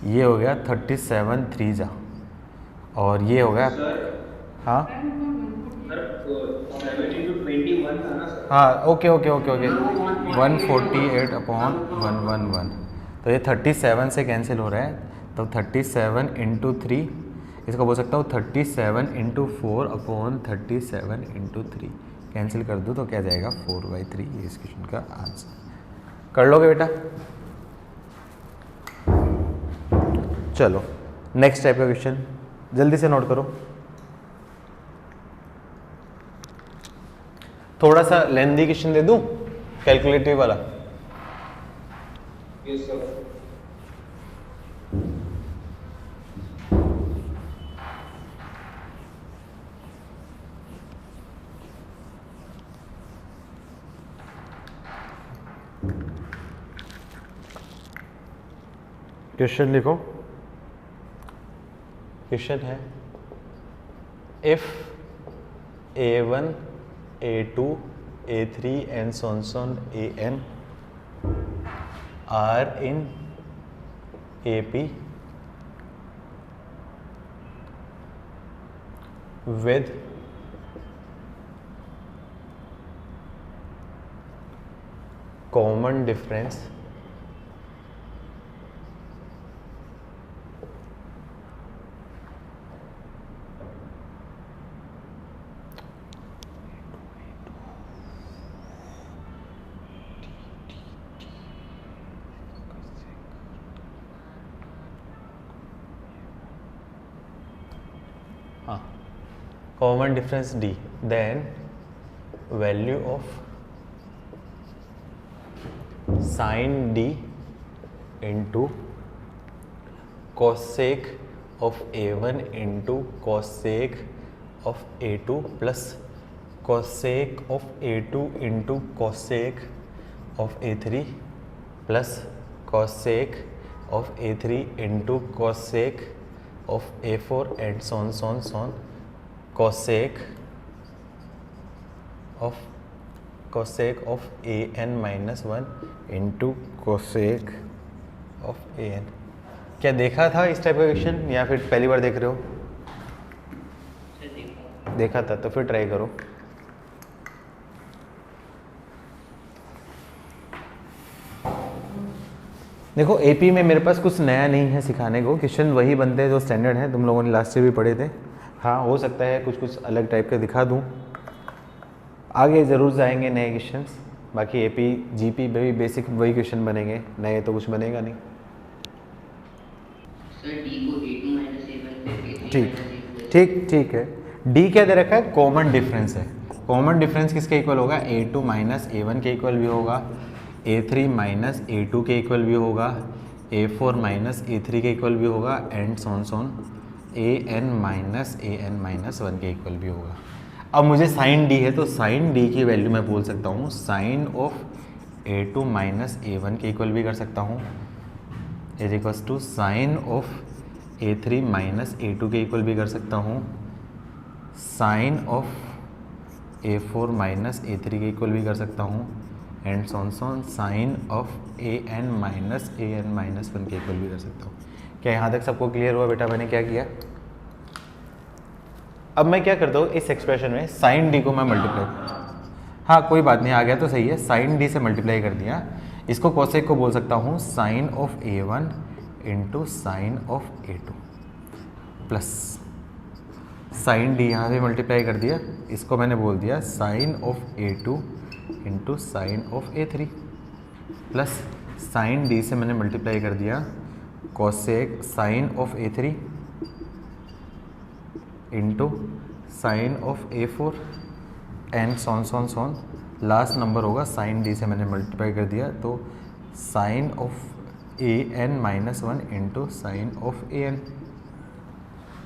ये हो गया 37 3 जा, और ये हो गया, हाँ हाँ ओके, 148 अपॉन 111, तो ये 37 से कैंसिल हो रहा है, तो 37 इंटू 3, इसको बोल सकता हूँ 37 इंटू 4 अपॉन 37 इंटू 3, कैंसिल कर दूँ तो क्या जाएगा 4/3, ये इस क्वेश्चन का आंसर। कर लोगे बेटा? चलो नेक्स्ट टाइप का क्वेश्चन जल्दी से नोट करो, थोड़ा सा लेंथी क्वेश्चन दे दूं कैलकुलेटिव वाला। Yes sir. क्वेश्चन लिखो, क्वेश्चन है if A1, A2, A3 and so on AN are in AP with common difference common difference D, then value of sin D into cosec of A1 into cosec of A2 plus cosec of A2 into cosec of A3 plus cosec of A3 into cosec of A4 and so on cosec of an minus 1 into cosec of an। क्या देखा था इस type का question या फिर पहली बार देख रहे हो? देखा था तो फिर ट्राई करो। देखो एपी में मेरे पास कुछ नया नहीं है सिखाने को, क्वेश्चन वही बनते हैं जो स्टैंडर्ड हैं, तुम लोगों ने लास्ट से भी पढ़े थे। हाँ हो सकता है कुछ अलग टाइप का दिखा दूँ, आगे ज़रूर जाएंगे नए क्वेश्चंस। बाकी एपी जीपी में भी बेसिक वही क्वेश्चन बनेंगे, नए तो कुछ बनेगा नहीं। सर डी को A2 माइनस A1 पे ठीक है। डी क्या दे रखा है? कॉमन डिफरेंस है। कॉमन डिफरेंस किसके इक्वल होगा? A2 माइनस A1 के इक्वल भी होगा, A3 माइनस A2 के इक्वल भी होगा, A4 माइनस A3 के इक्वल भी होगा, एंड सोन AN माइनस 1 के इक्वल भी होगा। अब मुझे साइन डी है तो साइन डी की वैल्यू मैं बोल सकता हूँ sine of A2 minus A1 के इक्वल भी कर सकता हूँ, is equals to sine of A3 minus A2 के इक्वल भी कर सकता हूँ, sine of A4 minus A3 के इक्वल भी कर सकता हूँ, and so on sine of AN minus 1 के इक्वल भी कर सकता हूँ। क्या यहाँ तक सबको क्लियर हुआ बेटा मैंने क्या किया? अब मैं क्या करता हूँ इस एक्सप्रेशन में साइन डी को मैं मल्टीप्लाई, हाँ कोई बात नहीं आ गया तो सही है, साइन डी से मल्टीप्लाई कर दिया, इसको कोसेक को बोल सकता हूँ sine of A1 into sine of A2 plus sine d यहाँ से मल्टीप्लाई कर दिया, इसको मैंने बोल दिया sine of A2 into sine of A3 plus sine d से मैंने मल्टीप्लाई कर दिया cosec sine of A3 into sine of A4 and so on last number होगा साइन डी से मैंने मल्टीप्लाई कर दिया तो sine of AN minus 1 into sine of AN।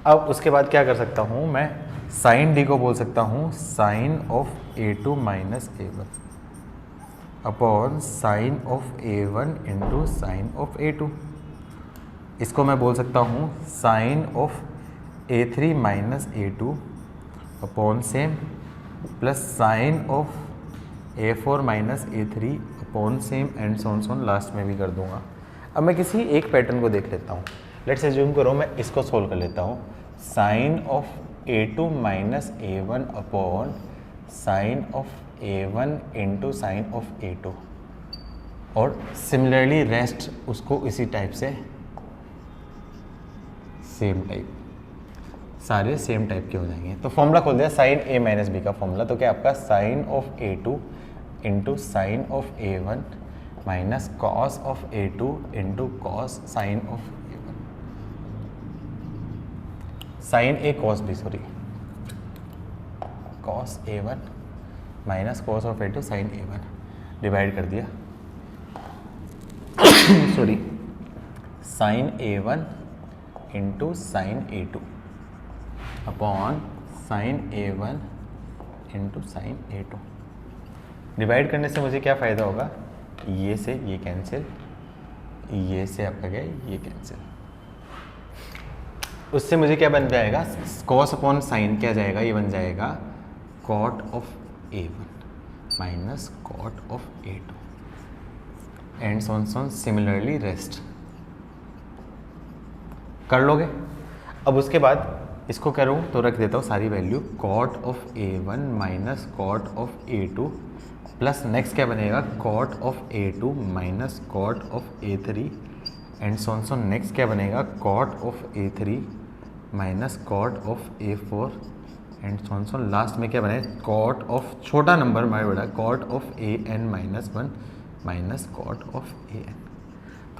अब उसके बाद क्या कर सकता हूँ मैं, साइन डी को बोल सकता हूँ sine of A2 minus A1 upon sine of A1 into sine of A2। इसको मैं बोल सकता हूँ sine of A3 minus A2 upon same plus sine of A4 minus A3 upon same and so on last में भी कर दूंगा। अब मैं किसी एक पैटर्न को देख लेता हूँ। लेट्स एज्यूम करो मैं इसको सोल्व कर लेता हूँ। Sine of A2 minus A1 upon sine of A1 into sine of A2 और सिमिलरली रेस्ट उसको इसी टाइप से सेम टाइप, सारे सेम टाइप के हो जाएंगे। तो फॉर्मूला खोल दिया साइन A माइनस बी का फॉर्मूला, तो क्या आपका sine of A2 into sine of A1 minus cos of A2 into cos sine of A1 sine A cos B sorry cos A1 minus cos of A2 sine A1 divide कर दिया sorry sine A1 into sine A2 upon sine A1 into sine A2। Divide करने से मुझे क्या फ़ायदा होगा, ये से ये कैंसिल, ये से आपका क्या ये कैंसिल, उससे मुझे क्या बन जाएगा कॉस अपॉन साइन क्या जाएगा, ये बन जाएगा cot of A1 minus cot of A2 and so on similarly rest कर लोगे। अब उसके बाद इसको करूँ तो रख देता हूँ सारी value cot of A1 minus cot of A2 plus next क्या बनेगा cot of A2 minus cot of A3 and so on next क्या बनेगा cot of A3 minus cot of A4 and so on last में क्या बनेगा कॉट ऑफ छोटा number हमारे बड़ा cot of AN minus 1 minus cot of AN।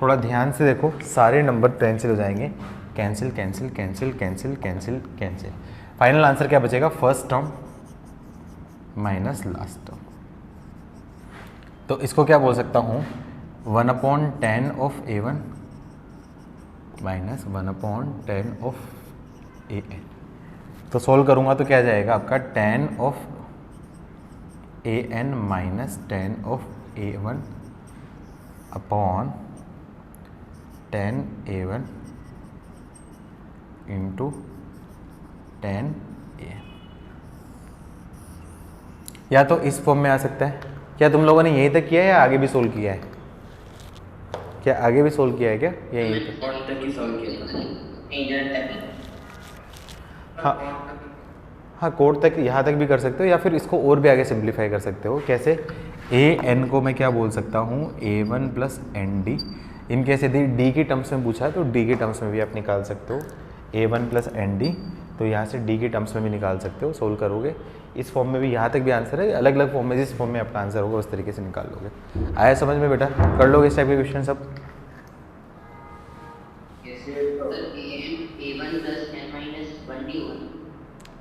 थोड़ा ध्यान से देखो सारे नंबर कैंसिल हो जाएंगे, cancel cancel cancel cancel cancel cancel. Final answer क्या बचेगा first term minus last term. तो इसको क्या बोल सकता हूँ 1/10 of A1 minus 1/10 of AN। तो सोल्व करूँगा तो क्या जाएगा आपका 10 of AN minus 10 of A1 upon 10 A1 into 10 AN। या तो इस फॉर्म में आ सकता है। क्या तुम लोगों ने यहीं तक किया है या आगे भी सोल्व किया है? क्या आगे भी सोल्व किया है क्या या यहीं तक? कॉट तक ही सॉल्व किया था नहीं इधर तक ही। हाँ कोड तक यहाँ तक भी कर सकते हो या फिर इसको और भी आगे सिंप्लीफाई कर सकते हो। कैसे AN को मैं क्या बोल सकता हूँ A1 plus ND। In case यदि D की टर्म्स में पूछा है तो D के टर्म्स में भी आप निकाल सकते हो A1 प्लस ND। तो यहाँ से D के टर्म्स में भी निकाल सकते हो। सोल्व करोगे इस फॉर्म में भी यहाँ तक भी आंसर है, अलग अलग फॉर्म में जिस फॉर्म में आपका आंसर होगा उस तरीके से निकाल लोगे। आया समझ में बेटा? कर लोगे इस टाइप के क्वेश्चन सब? A1 plus n minus 1D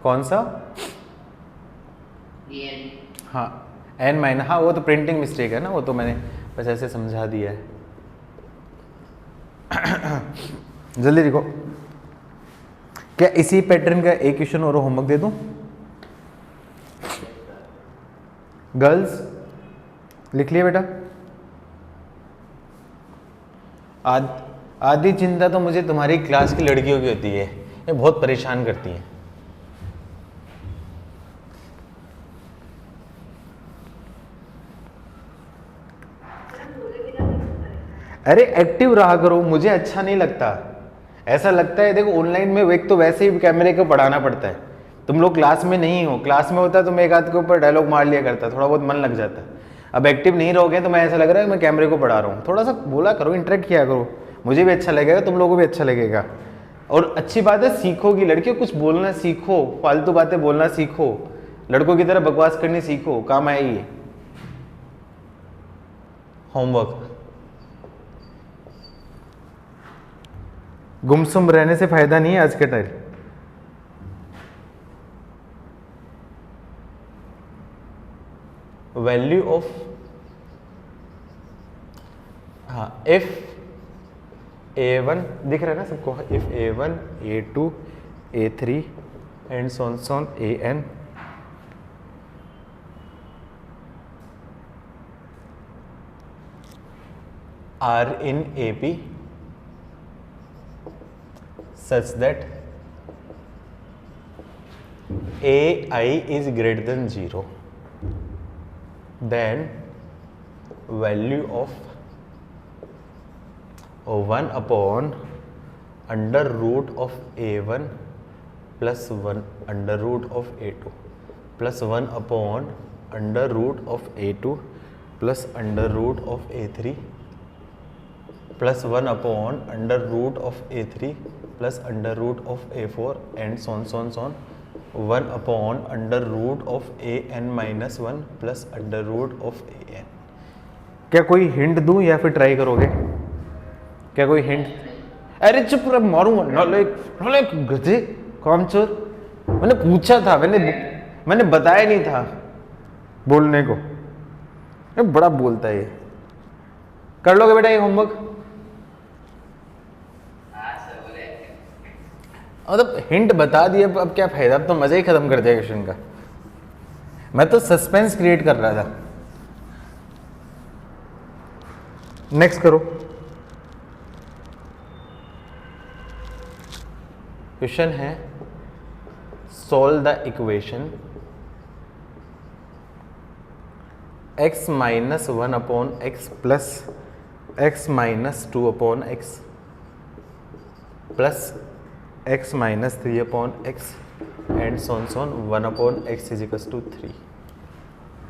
कौन सा? AN। हाँ n माइनस, हाँ वो तो प्रिंटिंग मिस्टेक है ना, वो तो मैंने बस ऐसे समझा दिया है। जल्दी लिखो। क्या इसी पैटर्न का एक क्वेश्चन और होमवर्क दे दूं? गर्ल्स लिख लिया बेटा। आधी चिंता तो मुझे तुम्हारी क्लास की लड़कियों की होती है, ये बहुत परेशान करती हैं। अरे एक्टिव रहा करो, मुझे अच्छा नहीं लगता। ऐसा लगता है देखो ऑनलाइन में एक तो वैसे ही कैमरे को पढ़ाना पड़ता है, तुम लोग क्लास में नहीं हो। क्लास में होता तो मैं एक आध के ऊपर डायलॉग मार लिया करता, थोड़ा बहुत मन लग जाता। अब एक्टिव नहीं रहोगे तो मैं ऐसा लग रहा है मैं कैमरे को पढ़ा रहा हूँ। थोड़ा सा बोला करो, इंटरेक्ट किया करो, मुझे भी अच्छा लगेगा, तुम लोगों को भी अच्छा लगेगा। और अच्छी बात है सीखोगी लड़कियों, कुछ बोलना सीखो, फालतू बातें बोलना सीखो, लड़कों की तरह बकवास करनी सीखो, काम आएगी। होमवर्क गुमसुम रहने से फायदा नहीं है आज के टाइम। वैल्यू ऑफ, हाँ, इफ A1 दिख रहा है ना सबको, if A1 A2 A3 and so on AN are in AP such that AI is greater than 0, then value of 1 upon under root of A1 plus 1 under root of A2 plus 1 upon under root of A2 plus under root of A3 plus 1 upon under root of A3 plus under root of A4 and so on 1 upon under root of AN minus 1 plus under root of AN। क्या कोई hint दूं या फिर try करोगे? क्या कोई hint? अरे चुप रह, मारूंगा। नालायक गधे, कामचोर। मैंने पूछा था, मैंने बताया नहीं था बोलने को। ये बड़ा बोलता है ये। कर लोगे बेटा ये होमवर्क? मतलब हिंट बता दिया, अब क्या फायदा, अब तो मजा ही खत्म कर दिया क्वेश्चन का। मैं तो सस्पेंस क्रिएट कर रहा था। नेक्स्ट करो। क्वेश्चन है solve the equation x minus 1 upon x plus x minus 2 upon x plus x minus 3 upon x and so on 1 upon x is equal to 3।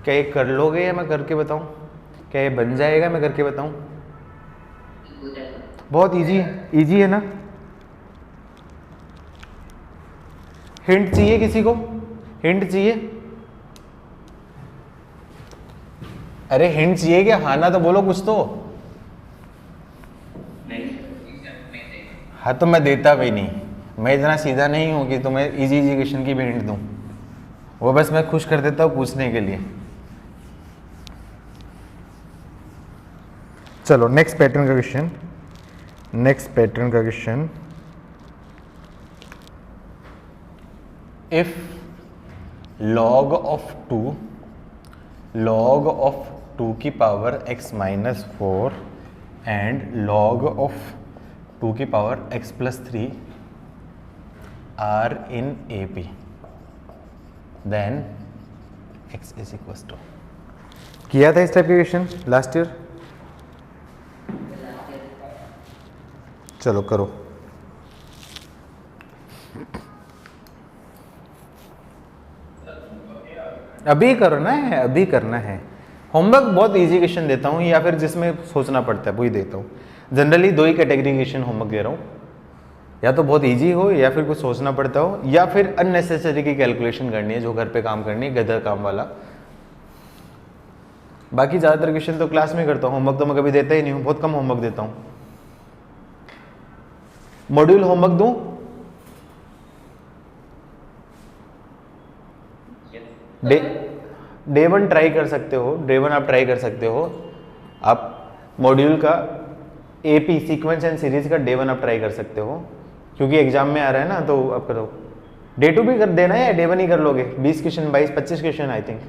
क्या ये कर लोगे या मैं करके बताऊं? क्या ये बन जाएगा मैं करके बताऊं? बहुत इजी है ना? हिंट चाहिए किसी को? हिंट चाहिए? अरे हिंट चाहिए क्या? हाँ ना तो बोलो कुछ तो। हाँ तो मैं देता भी नहीं, मैं इतना सीधा नहीं हूं कि तुम्हें इजी क्वेश्चन की भी हिंट दूं। वो बस मैं खुश कर देता हूं पूछने के लिए। चलो नेक्स्ट पैटर्न का क्वेश्चन। इफ log of 2 की power x minus 4 and log of 2 की power x plus 3 are in AP, then x is equals to। किया था इस टाइप के क्वेश्चन लास्ट ईयर? चलो करो। अभी करना है, अभी करना है। होमवर्क बहुत इजी क्वेश्चन देता हूँ या फिर जिसमें सोचना पड़ता है वही देता हूँ। जनरली दो ही कैटेगरी क्वेश्चन होमवर्क दे रहा हूँ, या तो बहुत इजी हो या फिर कुछ सोचना पड़ता हो या फिर अननेसेसरी की कैलकुलेशन करनी है जो घर पे काम करनी है, गधा काम वाला। बाकी ज़्यादातर क्वेश्चन तो क्लास में करता हूँ, होमवर्क तो मैं कभी देता ही नहीं हूँ, बहुत कम होमवर्क देता हूँ। मॉड्यूल होमवर्क दूं? डे 1 ट्राई कर सकते हो, डे 1 आप ट्राई कर सकते हो। आप मॉड्यूल का AP सीक्वेंस एंड सीरीज का डे 1 आप ट्राई कर सकते हो, क्योंकि एग्जाम में आ रहा है ना, तो आप करो। डे 2 भी कर देना है या डे 1 ही कर लोगे? 20 क्वेश्चन, 22-25 क्वेश्चन आई थिंक।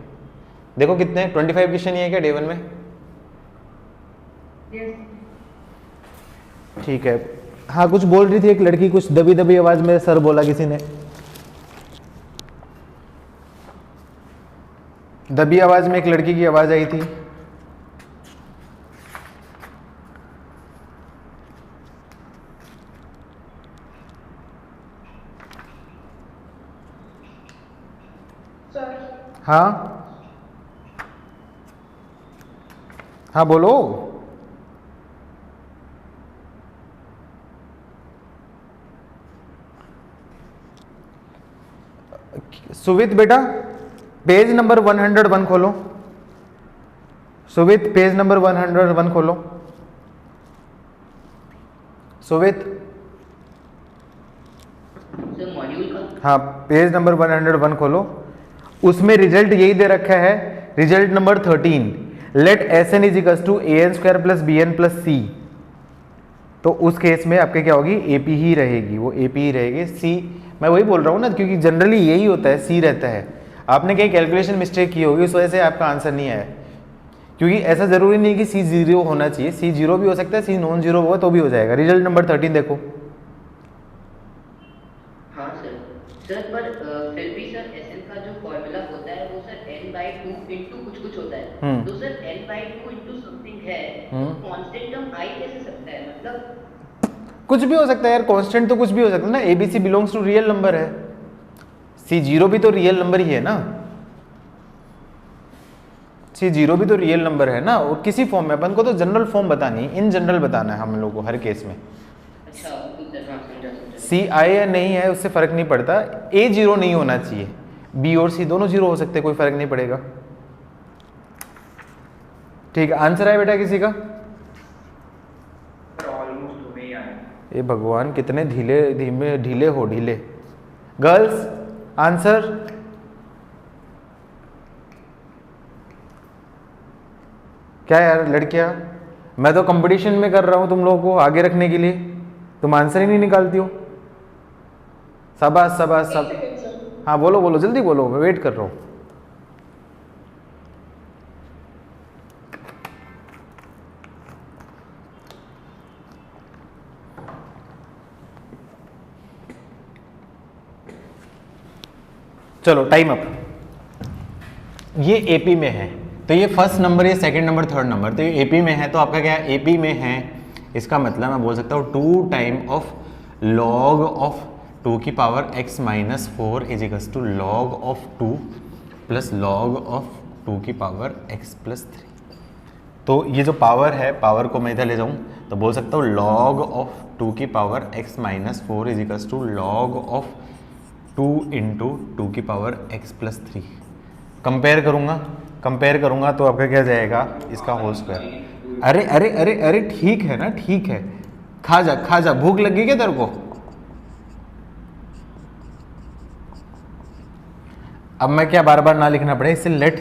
देखो कितने 25 क्वेश्चन ही है क्या डे 1 में? ठीक है। हाँ कुछ बोल रही थी एक लड़की, कुछ दबी दबी आवाज में सर बोला किसी ने। दबी आवाज में एक लड़की की आवाज आई थी। हाँ हाँ बोलो। सुवित बेटा पेज नंबर 101 खोलो। सुवित पेज नंबर 101 खोलो। सुवित हाँ, पेज नंबर 101 खोलो, उसमें रिजल्ट यही दे रखा है, result number 13, let s n is equals to a n square plus b n plus c. तो उस केस में आपके क्या होगी, एपी ही रहेगी, वो एपी ही रहेगी। सी मैं वही बोल रहा हूँ ना, क्योंकि जनरली यही होता है, सी रहता है। आपने कहीं कैलकुलेशन मिस्टेक की होगी, उस वजह से आपका आंसर नहीं आया, क्योंकि ऐसा जरूरी नहीं कि सी 0 होना चाहिए, सी 0 भी हो सकता है, सी नॉन 0 होगा तो भी हो जाएगा। रिजल्ट नंबर 13 देखो। हाँ सर। सर पर फिर भी सर एसएन का जो फॉर्मूला होता है वो सर n/2 इंटू कुछ कुछ होता है। तो सर n/2 इंटू समथिंग है, तो कांस्टेंट टर्म आई कैसे सकता है? मतलब कुछ भी हो सकता है यार, कांस्टेंट तो कुछ भी हो सकता है ना। ABC belongs to real number है, सी 0 भी तो रियल नंबर ही है ना, सी 0 भी तो रियल नंबर है ना। और किसी फॉर्म में, अपन को तो जनरल फॉर्म बतानी है, इन जनरल बताना है हम लोग को हर केस में। अच्छा हाँ, समझा। सी आई या नहीं है उससे फर्क नहीं पड़ता, ए 0 नहीं होना चाहिए, बी और सी दोनों 0 हो सकते हैं, कोई फर्क नहीं पड़ेगा। ठीक है, आंसर है बेटा किसी का? सर ऑलमोस्ट हो गई है। ये भगवान कितने ढीले हो ढीले। Girls answer? क्या यार लड़कियां, मैं तो कंपटीशन में कर रहा हूं तुम लोगों को आगे रखने के लिए, तुम आंसर ही नहीं निकालती हो। शाबाश शाबाश एक सब। Second sir. हाँ बोलो बोलो, जल्दी बोलो, मैं वेट कर रहा हूँ। चलो टाइम अप। ये एपी में है, तो ये फर्स्ट नंबर, ये सेकंड नंबर, थर्ड नंबर, तो ये एपी में है, तो आपका क्या है, एपी में है। इसका मतलब मैं बोल सकता हूँ 2 टाइम ऑफ लॉग ऑफ 2 की power x minus 4 is equals to log of 2 plus log of 2 की पावर x प्लस 3। तो ये जो पावर है, पावर को मैं इधर ले जाऊँ तो बोल सकता हूँ लॉग ऑफ 2 की power x minus 4 is equals to log of 2 into 2 की पावर x प्लस 3। कंपेयर करूँगा तो आपका क्या जाएगा, इसका होल स्क्वायर। अरे अरे अरे अरे ठीक है ना, ठीक है, खा जा, भूख लगी क्या तेरे को? अब मैं क्या बार बार ना लिखना पड़े, इससे लेट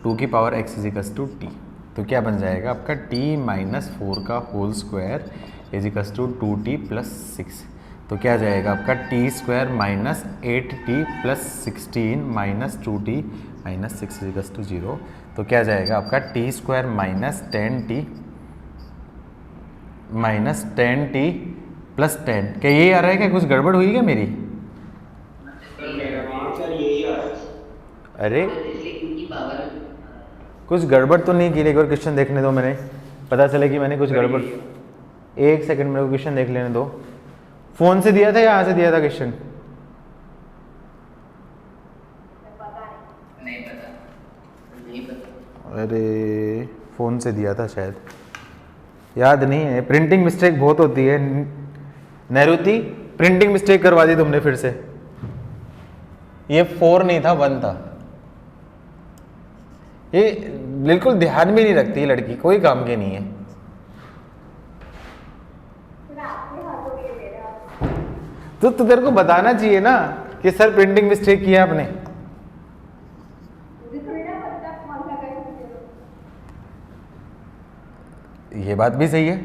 2 की power x is equals to t. तो क्या बन जाएगा आपका t माइनस 4 का whole square is equals to 2t plus 6। तो क्या जाएगा आपका t square minus 8t plus 16 minus 2t minus 6 is equals to 0। तो क्या जाएगा आपका t square minus 10t minus 10t plus 10। क्या ये आ रहा है, क्या कुछ गड़बड़ हुई क्या मेरी? सर मेरा आंसर यही आ रहा है। अरे इसलिए इनकी पावर कुछ गड़बड़ तो नहीं की, एक बार क्वेश्चन देखने दो, मैंने पता चला कि मैंने कुछ गड़बड़। एक सेकंड मेरे को क्वेश्चन देख लेने दो। फोन से दिया था या यहाँ से दिया था क्वेश्चन? नहीं पता। अरे फोन से दिया था शायद, याद नहीं है। प्रिंटिंग मिस्टेक बहुत होती है नैरुति, प्रिंटिंग मिस्टेक करवा दी तुमने फिर से। ये 4 नहीं था, 1 था। ये बिल्कुल ध्यान भी नहीं रखती लड़की, कोई काम की नहीं है। तो तेरे को बताना चाहिए ना कि सर प्रिंटिंग मिस्टेक किया आपने। ये बात भी सही है।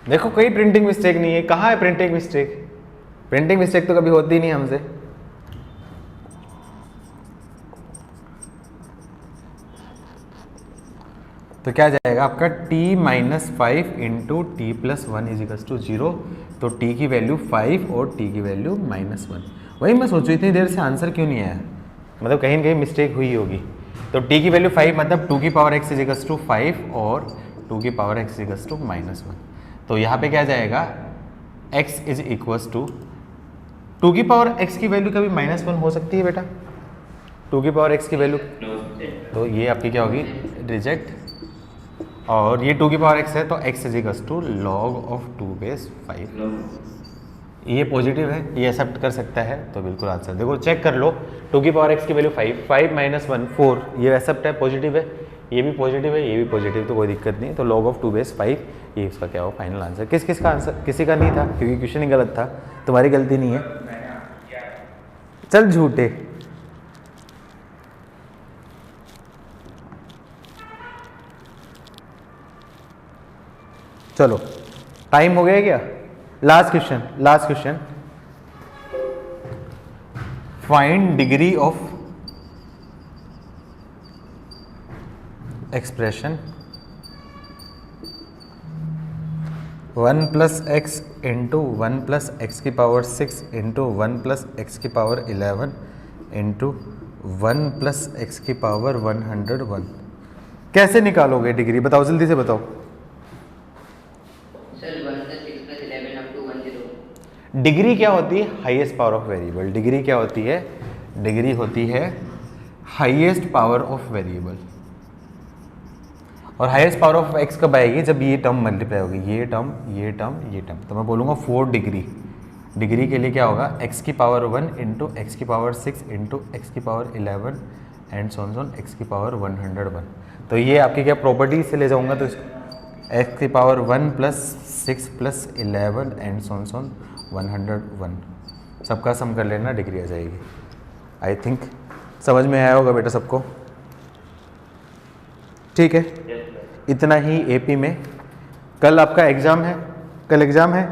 देखो कोई प्रिंटिंग मिस्टेक नहीं है, कहाँ है प्रिंटिंग मिस्टेक? प्रिंटिंग मिस्टेक तो कभी होती नहीं हमसे। तो क्या जाएगा आपका t minus 5 into t plus 1 is equals to 0। तो t की वैल्यू 5 और t की वैल्यू माइनस 1। वही मैं सोच रही थी देर से आंसर क्यों नहीं आया, मतलब कहीं ना कहीं मिस्टेक हुई होगी। तो t की वैल्यू 5 मतलब 2 की power x is equals to 5 और 2 की power x is equals to minus 1। तो यहाँ पे क्या जाएगा, x इज इक्वल्स टू 2 की पावर x की वैल्यू कभी माइनस 1 हो सकती है बेटा? 2 की पावर x की वैल्यू, तो ये आपकी क्या होगी, रिजेक्ट। और ये 2 की पावर x है तो x is equals to log of 2 base 5। ये पॉजिटिव है, ये एक्सेप्ट कर सकता है, तो बिल्कुल आंसर। देखो चेक कर लो, 2 की पावर x की वैल्यू 5 माइनस 1 4, ये एक्सेप्ट है, पॉजिटिव है, ये भी पॉजिटिव है, ये भी पॉजिटिव, तो कोई दिक्कत नहीं है। तो लॉग ऑफ 2 बेस 5 ये उसका क्या हो फाइनल आंसर। किस किस का आंसर? किसी का नहीं था क्योंकि क्वेश्चन ही गलत था, तुम्हारी गलती नहीं है। चल झूठे। चलो टाइम हो गया क्या? Last question, last question. Find degree of expression 1 plus x into 1 plus x की पावर 6 इंटू 1 प्लस एक्स की पावर 11 इंटू 1 प्लस एक्स की पावर 101। कैसे निकालोगे डिग्री? बताओ जल्दी से बताओ। Sir 1 + 6 + 11 up to 101। डिग्री क्या होती है? Highest power of variable. Degree क्या होती है? डिग्री होती है हाईएस्ट पावर ऑफ वेरिएबल। और हाईएस्ट पावर ऑफ एक्स कब आएगी? जब ये टर्म मल्टीप्लाई होगी, ये टर्म, ये टर्म, ये टर्म। तो मैं बोलूँगा 4 डिग्री। डिग्री के लिए क्या होगा? एक्स की पावर 1 इंटू एक्स की पावर 6 इंटू एक्स की power 11 and so on x की पावर 101। तो ये आपकी क्या प्रॉपर्टी से ले जाऊँगा तो एक्स की power 1 plus 6 plus 11 and so on 101 सबका सम कर लेना, डिग्री आ जाएगी। आई थिंक समझ में आया होगा बेटा सबको। ठीक है, इतना ही एपी में। कल आपका एग्ज़ाम है, कल एग्ज़ाम है।